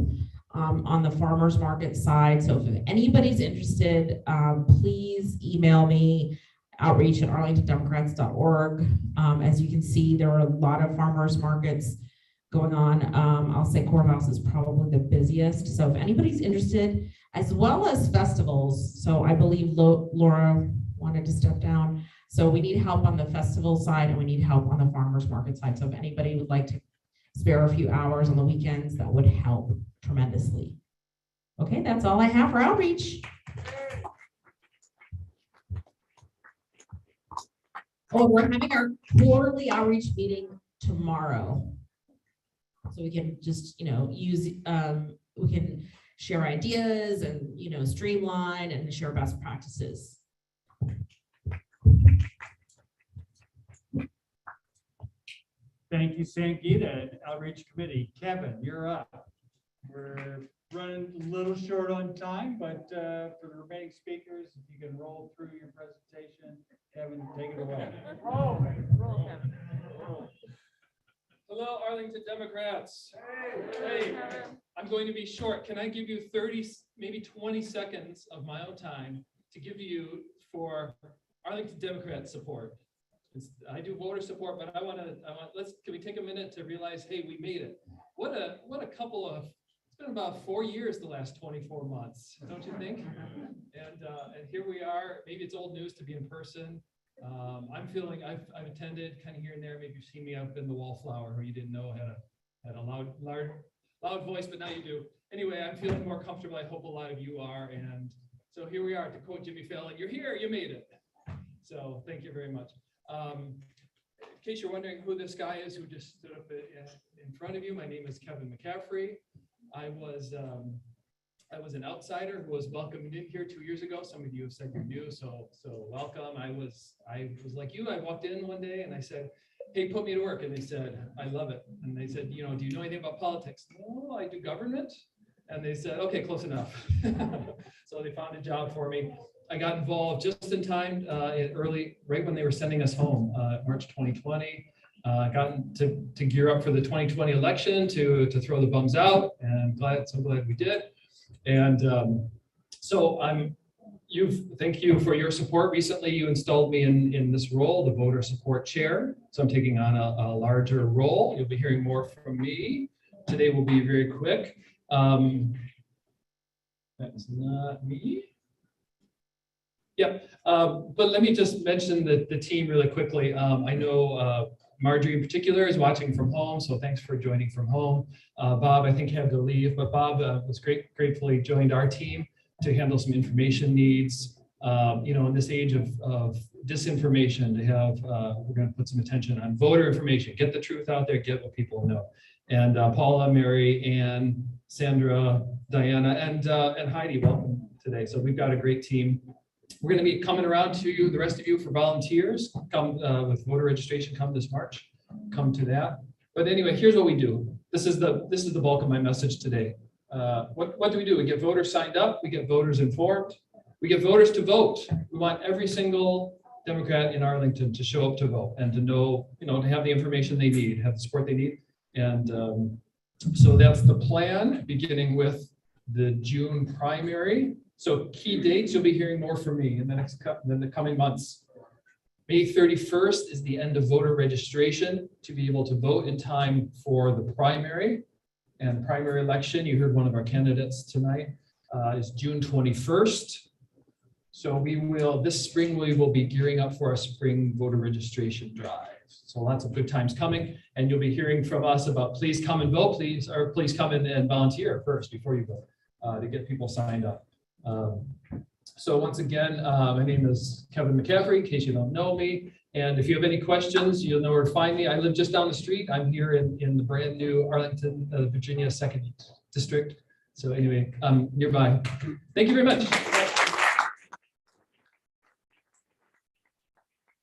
on the farmers market side. So if anybody's interested, please email me, outreach@arlingtondemocrats.org. As you can see, there are a lot of farmers markets going on. I'll say Courthouse is probably the busiest. So if anybody's interested, as well as festivals. So I believe Laura wanted to step down. So we need help on the festival side and we need help on the farmers market side. So if anybody would like to spare a few hours on the weekends, that would help tremendously. Okay, that's all I have for outreach. Oh, we're having our quarterly outreach meeting tomorrow. So we can just, use, we can share ideas and, streamline and share best practices. Thank you, Sangeeta, Outreach Committee. Kevin, you're up. We're running a little short on time, but for the remaining speakers, if you can roll through your presentation, Kevin, take it away. Hello, Arlington Democrats. Hey, I'm going to be short. Can I give you 30, maybe 20 seconds of my own time to give you for Arlington Democrat support? I do voter support, but can we take a minute to realize, hey, we made it. What a couple of, it's been about 4 years, the last 24 months, don't you think? And here we are. Maybe it's old news to be in person. I'm feeling I've attended kind of here and there. Maybe you've seen me. I've been the wallflower who you didn't know had a loud voice, but now you do. Anyway, I'm feeling more comfortable. I hope a lot of you are. And so here we are. To quote Jimmy Fallon, you're here. You made it. So thank you very much. In case you're wondering who this guy is who just stood up in front of you, my name is Kevin McCaffrey. I was an outsider who was welcomed in here 2 years ago. Some of you have said you're new, so welcome. I was like you. I walked in one day and I said, "Hey, put me to work." And they said, "I love it." And they said, "Do you know anything about politics?" "No, I do government." And they said, "Okay, close enough." So they found a job for me. I got involved just in time, right when they were sending us home, March 2020. Gotten to gear up for the 2020 election to throw the bums out, and so glad we did. And thank you for your support. Recently, you installed me in this role, the voter support chair. So I'm taking on a larger role. You'll be hearing more from me. Today will be very quick. That's not me. Yep, but let me just mention the team really quickly. I know Marjorie in particular is watching from home, so thanks for joining from home. Bob, I think, had to leave, but Bob was gratefully joined our team to handle some information needs. In this age of disinformation, we're going to put some attention on voter information, get the truth out there, get what people know. And Paula, Mary, Ann, Sandra, Diana, and Heidi, welcome today. So we've got a great team. We're going to be coming around to you, the rest of you, for volunteers. Come with voter registration. Come this March. Come to that. But anyway, here's what we do. This is the bulk of my message today. What do? We get voters signed up. We get voters informed. We get voters to vote. We want every single Democrat in Arlington to show up to vote and to know, to have the information they need, have the support they need. And so that's the plan, beginning with the June primary. So key dates, you'll be hearing more from me in the coming months. May 31st is the end of voter registration to be able to vote in time for the primary. And primary election, you heard one of our candidates tonight, is June 21st. So this spring, we will be gearing up for our spring voter registration drive. So lots of good times coming, and you'll be hearing from us about please come and vote, please come in and volunteer first before you vote to get people signed up. So once again, my name is Kevin McCaffrey, in case you don't know me. And if you have any questions, you'll know where to find me. I live just down the street. I'm here in the brand new Arlington, Virginia 2nd District. So anyway, I'm nearby. Thank you very much.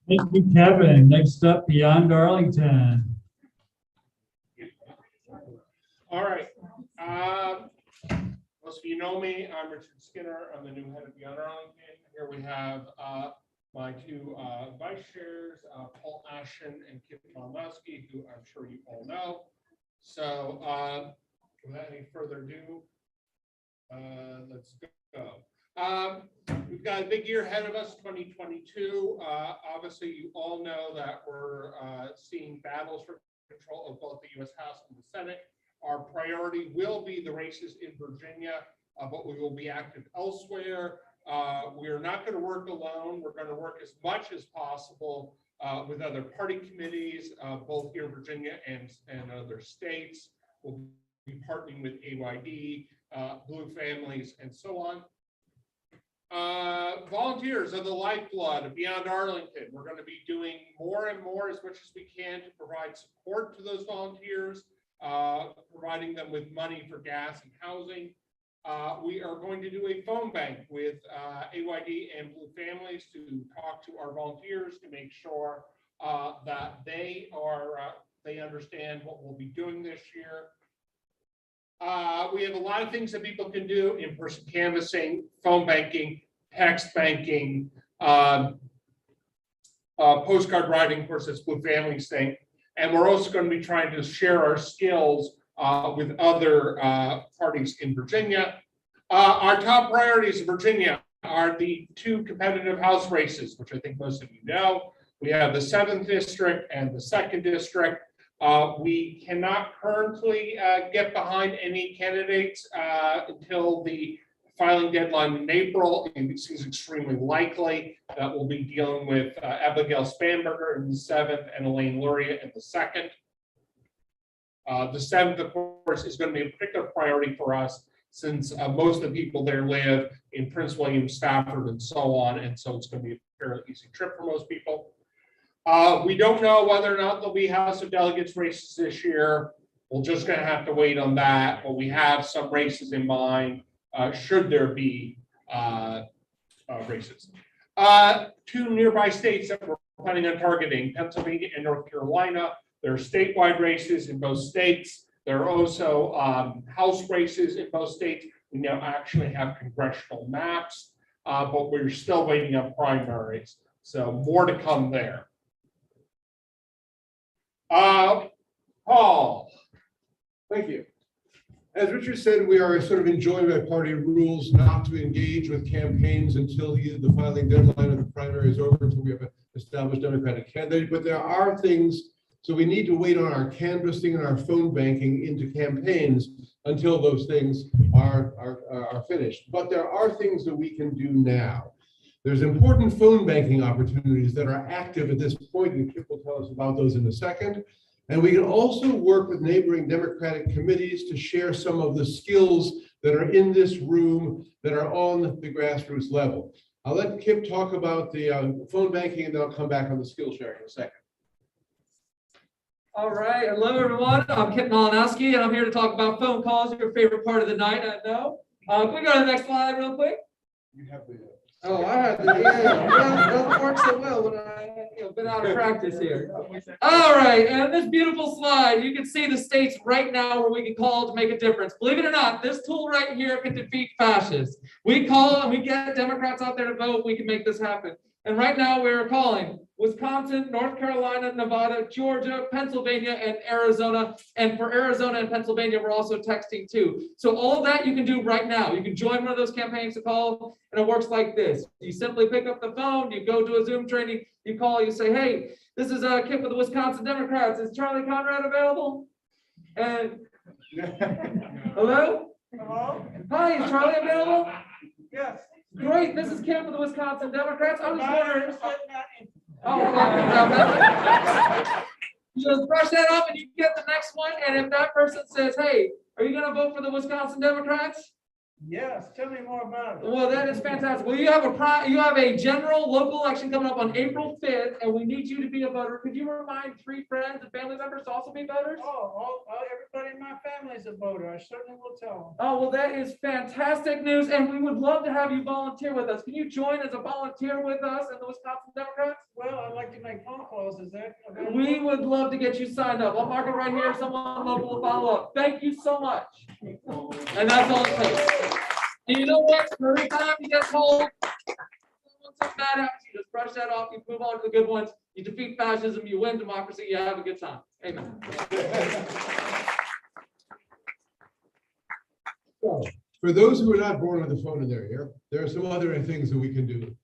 Thank you, Kevin. Next up, Beyond Arlington. All right. Most of you know me. I'm Richard Skinner. I'm the new head of Beyond Arlington. Here we have my two vice chairs, Paul Ashton and Kip Londowski, who I'm sure you all know. So without any further ado, let's go. We've got a big year ahead of us, 2022. Obviously, you all know that we're seeing battles for control of both the U.S. House and the Senate. Our priority will be the races in Virginia, but we will be active elsewhere. We are not going to work alone. We're going to work as much as possible with other party committees, both here in Virginia and other states. We'll be partnering with AYD, Blue Families, and so on. Volunteers are the lifeblood of Beyond Arlington. We're going to be doing more and more, as much as we can, to provide support to those volunteers, providing them with money for gas and housing. We are going to do a phone bank with AYD and Blue Families to talk to our volunteers to make sure that they understand what we'll be doing this year. We have a lot of things that people can do: in-person canvassing, phone banking, text banking, postcard writing. Of course, that's Blue Families thing. And we're also going to be trying to share our skills with other parties in Virginia. Our top priorities in Virginia are the 2 competitive House races, which I think most of you know. We have the 7th district and the 2nd district. We cannot currently get behind any candidates until the filing deadline in April. And it seems extremely likely that we'll be dealing with Abigail Spanberger in the 7th and Elaine Luria in the 2nd. The 7th, of course, is going to be a particular priority for us, since most of the people there live in Prince William, Stafford, and so on. And so it's going to be a fairly easy trip for most people. We don't know whether or not there'll be House of Delegates races this year. We're just going to have to wait on that. But we have some races in mind, should there be races. 2 nearby states that we're planning on targeting: Pennsylvania and North Carolina. There are statewide races in both states. There are also House races in both states. We now actually have congressional maps, but we're still waiting on primaries. So more to come there. Paul. Thank you. As Richard said, we are sort of enjoined by party rules not to engage with campaigns until the filing deadline of the primary is over, until we have an established Democratic candidate. But there are things. So we need to wait on our canvassing and our phone banking into campaigns until those things are finished. But there are things that we can do now. There's important phone banking opportunities that are active at this point, and Kip will tell us about those in a second. And we can also work with neighboring Democratic committees to share some of the skills that are in this room that are on the grassroots level. I'll let Kip talk about the phone banking, and then I'll come back on the skill sharing in a second. All right, hello everyone. I'm Kip Malinowski, and I'm here to talk about phone calls, your favorite part of the night, I know. Can we go to the next slide real quick? You have the. Oh, I have the. Yeah. Doesn't work so well when I been out of practice here. All right, and this beautiful slide, you can see the states right now where we can call to make a difference. Believe it or not, this tool right here can defeat fascists. We call and we get Democrats out there to vote. We can make this happen. And right now we're calling Wisconsin, North Carolina, Nevada, Georgia, Pennsylvania, and Arizona. And for Arizona and Pennsylvania, we're also texting too. So all of that you can do right now. You can join one of those campaigns to call, and it works like this. You simply pick up the phone, you go to a Zoom training, you call, you say, hey, this is Kip with the Wisconsin Democrats. Is Charlie Conrad available? And hello? Hello? Hi, is Charlie available? Yes. Great, this is Kip with the Wisconsin Democrats. I was wondering. Oh, you just brush that up and you get the next one. And if that person says, hey, are you going to vote for the Wisconsin Democrats? Yes, tell me more about it. Well, that is fantastic. Well, you have a general local election coming up on April 5th, and we need you to be a voter. Could you remind 3 friends and family members to also be voters? Oh, everybody in my family is a voter. I certainly will tell them. Oh, well, that is fantastic news, and we would love to have you volunteer with us. Can you join as a volunteer with us in the Wisconsin Democrats? Well, I'd like to make phone calls. Is that available? We would love to get you signed up. I'll mark it right here. Someone local will follow up. Thank you so much. And that's all it takes. And you know what? Every time you get told something bad happens, you just brush that off. You move on to the good ones. You defeat fascism. You win democracy. You have a good time. Amen. So, for those who are not born with a phone in their ear, there are some other things that we can do.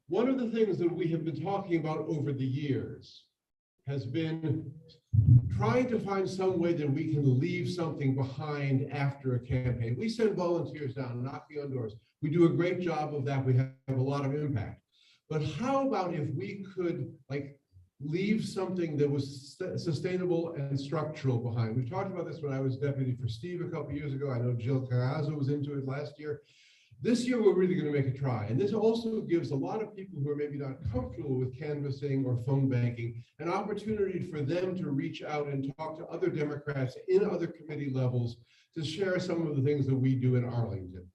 One of the things that we have been talking about over the years has been trying to find some way that we can leave something behind after a campaign. We send volunteers down, knocking on doors. We do a great job of that. We have a lot of impact. But how about if we could leave something that was sustainable and structural behind? We talked about this when I was deputy for Steve a couple of years ago. I know Jill Carrazzo was into it last year. This year, we're really going to make a try. And this also gives a lot of people who are maybe not comfortable with canvassing or phone banking an opportunity for them to reach out and talk to other Democrats in other committee levels to share some of the things that we do in Arlington.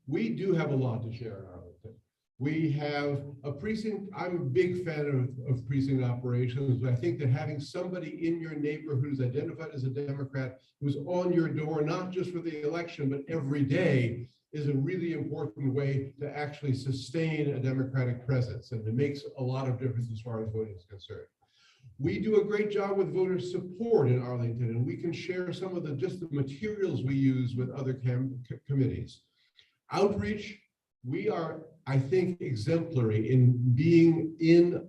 We do have a lot to share in Arlington. We have a precinct. I'm a big fan of precinct operations, but I think that having somebody in your neighborhood who's identified as a Democrat, who's on your door, not just for the election, but every day, is a really important way to actually sustain a Democratic presence. And it makes a lot of difference as far as voting is concerned. We do a great job with voter support in Arlington, and we can share some of just the materials we use with other committees. Outreach, we are, I think, exemplary in being in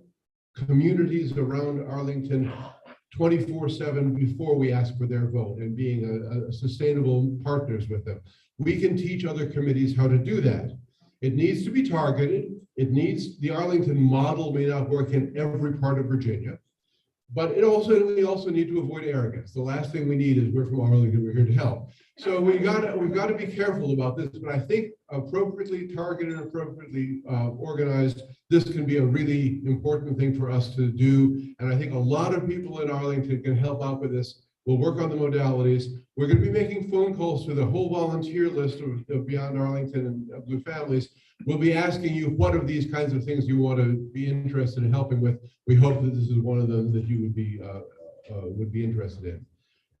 communities around Arlington 24/7 before we ask for their vote and being a sustainable partners with them. We can teach other committees how to do that. It needs to be targeted. The Arlington model may not work in every part of Virginia, but we also need to avoid arrogance. The last thing we need is we're from Arlington, we're here to help. So we've got to be careful about this, but I think appropriately targeted, appropriately organized, this can be a really important thing for us to do. And I think a lot of people in Arlington can help out with this. We'll work on the modalities. We're going to be making phone calls to the whole volunteer list of Beyond Arlington and Blue Families. We'll be asking you what of these kinds of things you want to be interested in helping with. We hope that this is one of them that you would be interested in.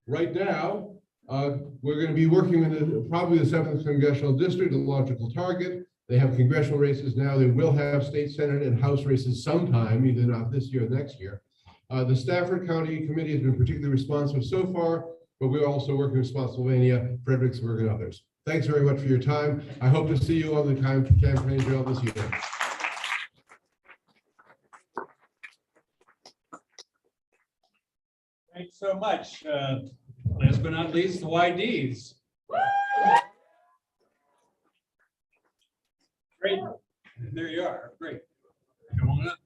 Right now, we're going to be working in probably the 7th Congressional District, a logical target. They have congressional races now. They will have state senate and House races sometime, either not this year or next year. The Stafford County Committee has been particularly responsive so far, but we're also working with Spotsylvania, Fredericksburg, and others. Thanks very much for your time. I hope to see you on the campaign trail this year. Thanks so much. Last but not least, the YDs. Great. There you are. Great. Come on up.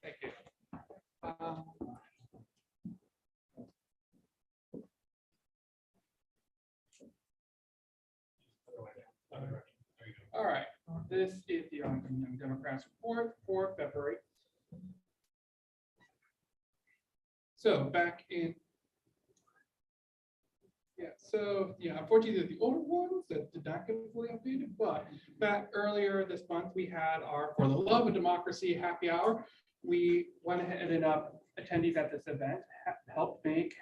Thank you. All right, this is the Arlington Young Democrats report for February. So back in, unfortunately, the older ones that did not get fully updated, but back earlier this month, we had our For the Love of Democracy happy hour. We went ahead and ended up attendees at this event helped make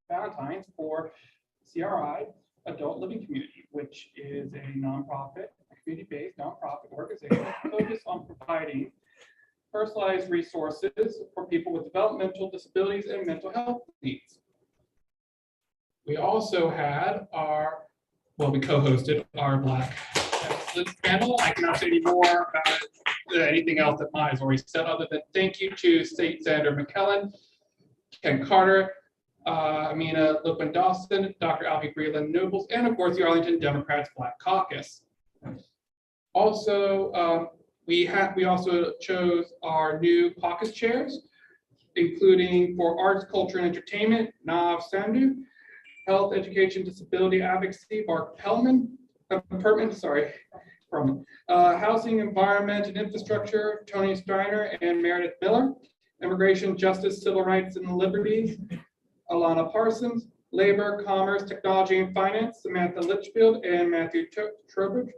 Valentine's for CRI, Adult Living Community, which is a nonprofit, community-based nonprofit organization focused on providing personalized resources for people with developmental disabilities and mental health needs. We also had we co-hosted our Black Excellence panel. I cannot say any more about anything else that Maya has already said, other than thank you to State Senator McKellen, Ken Carter, Amina Lipman-Dawson, Dr. Aapi Nobles, and of course the Arlington Democrats Black Caucus. Also, we also chose our new caucus chairs, including for Arts, Culture, and Entertainment, Nav Sandhu, Health, Education, Disability Advocacy, Mark Perlman, Housing, Environment, and Infrastructure, Tony Steiner and Meredith Miller, Immigration, Justice, Civil Rights, and Liberties, Alana Parsons, Labor, Commerce, Technology, and Finance, Samantha Litchfield and Matthew Trowbridge,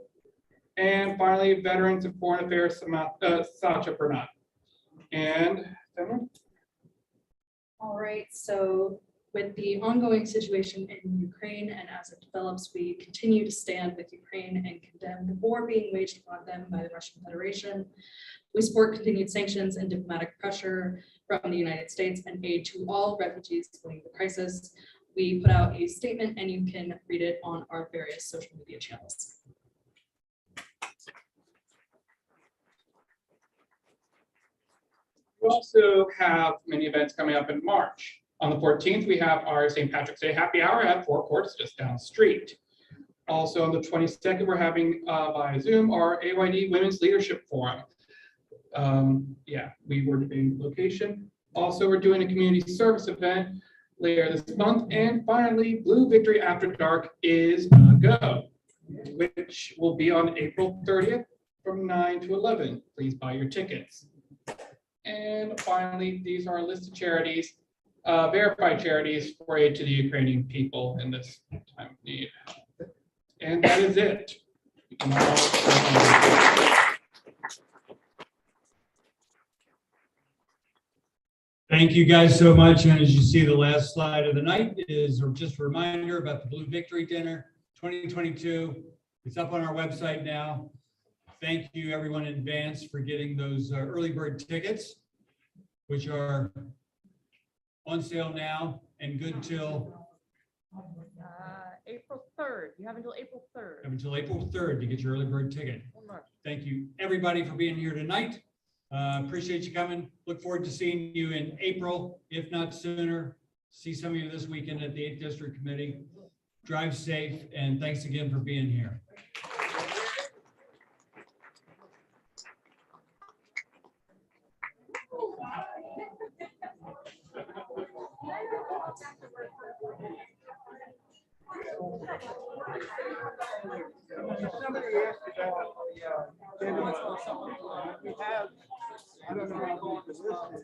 and finally, Veterans and Foreign Affairs, Sacha Bernat. And all right, so with the ongoing situation in Ukraine and as it develops, we continue to stand with Ukraine and condemn the war being waged upon them by the Russian Federation. We support continued sanctions and diplomatic pressure from the United States and aid to all refugees fleeing the crisis. We put out a statement and you can read it on our various social media channels. We also have many events coming up in March. On the 14th, we have our St. Patrick's Day happy hour at Four Courts just down the street. Also on the 22nd, we're having via Zoom our AYD Women's Leadership Forum. We were debating the location. Also, we're doing a community service event later this month. And finally, Blue Victory After Dark is a go, which will be on April 30th from 9 to 11. Please buy your tickets. And finally, these are a list of charities, verified charities for aid to the Ukrainian people in this time of need. And that is it. Thank you guys so much. And as you see, the last slide of the night is just a reminder about the Blue Victory Dinner 2022. It's up on our website now. Thank you everyone in advance for getting those early bird tickets, which are on sale now and good till April 3rd. You have until April 3rd. until April 3rd to get your early bird ticket. Thank you everybody for being here tonight. Appreciate you coming. Look forward to seeing you in April, if not sooner. See some of you this weekend at the 8th District Committee. Drive safe, and thanks again for being here. Somebody asked about the, we have, I don't know how long this list is.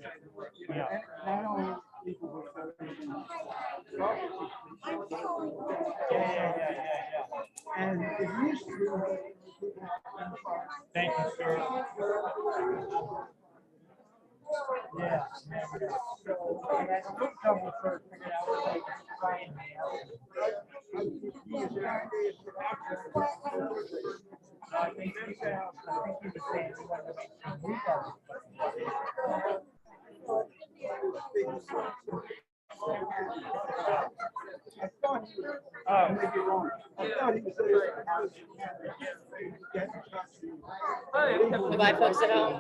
And not only people who serve in and it used to. Thank you, sir. Yeah. So, and I took trouble for figuring out what they could find me. I think he was saying he wanted to make some recalls. I thought he was, I may be wrong. I thought he was saying. Bye, folks at home.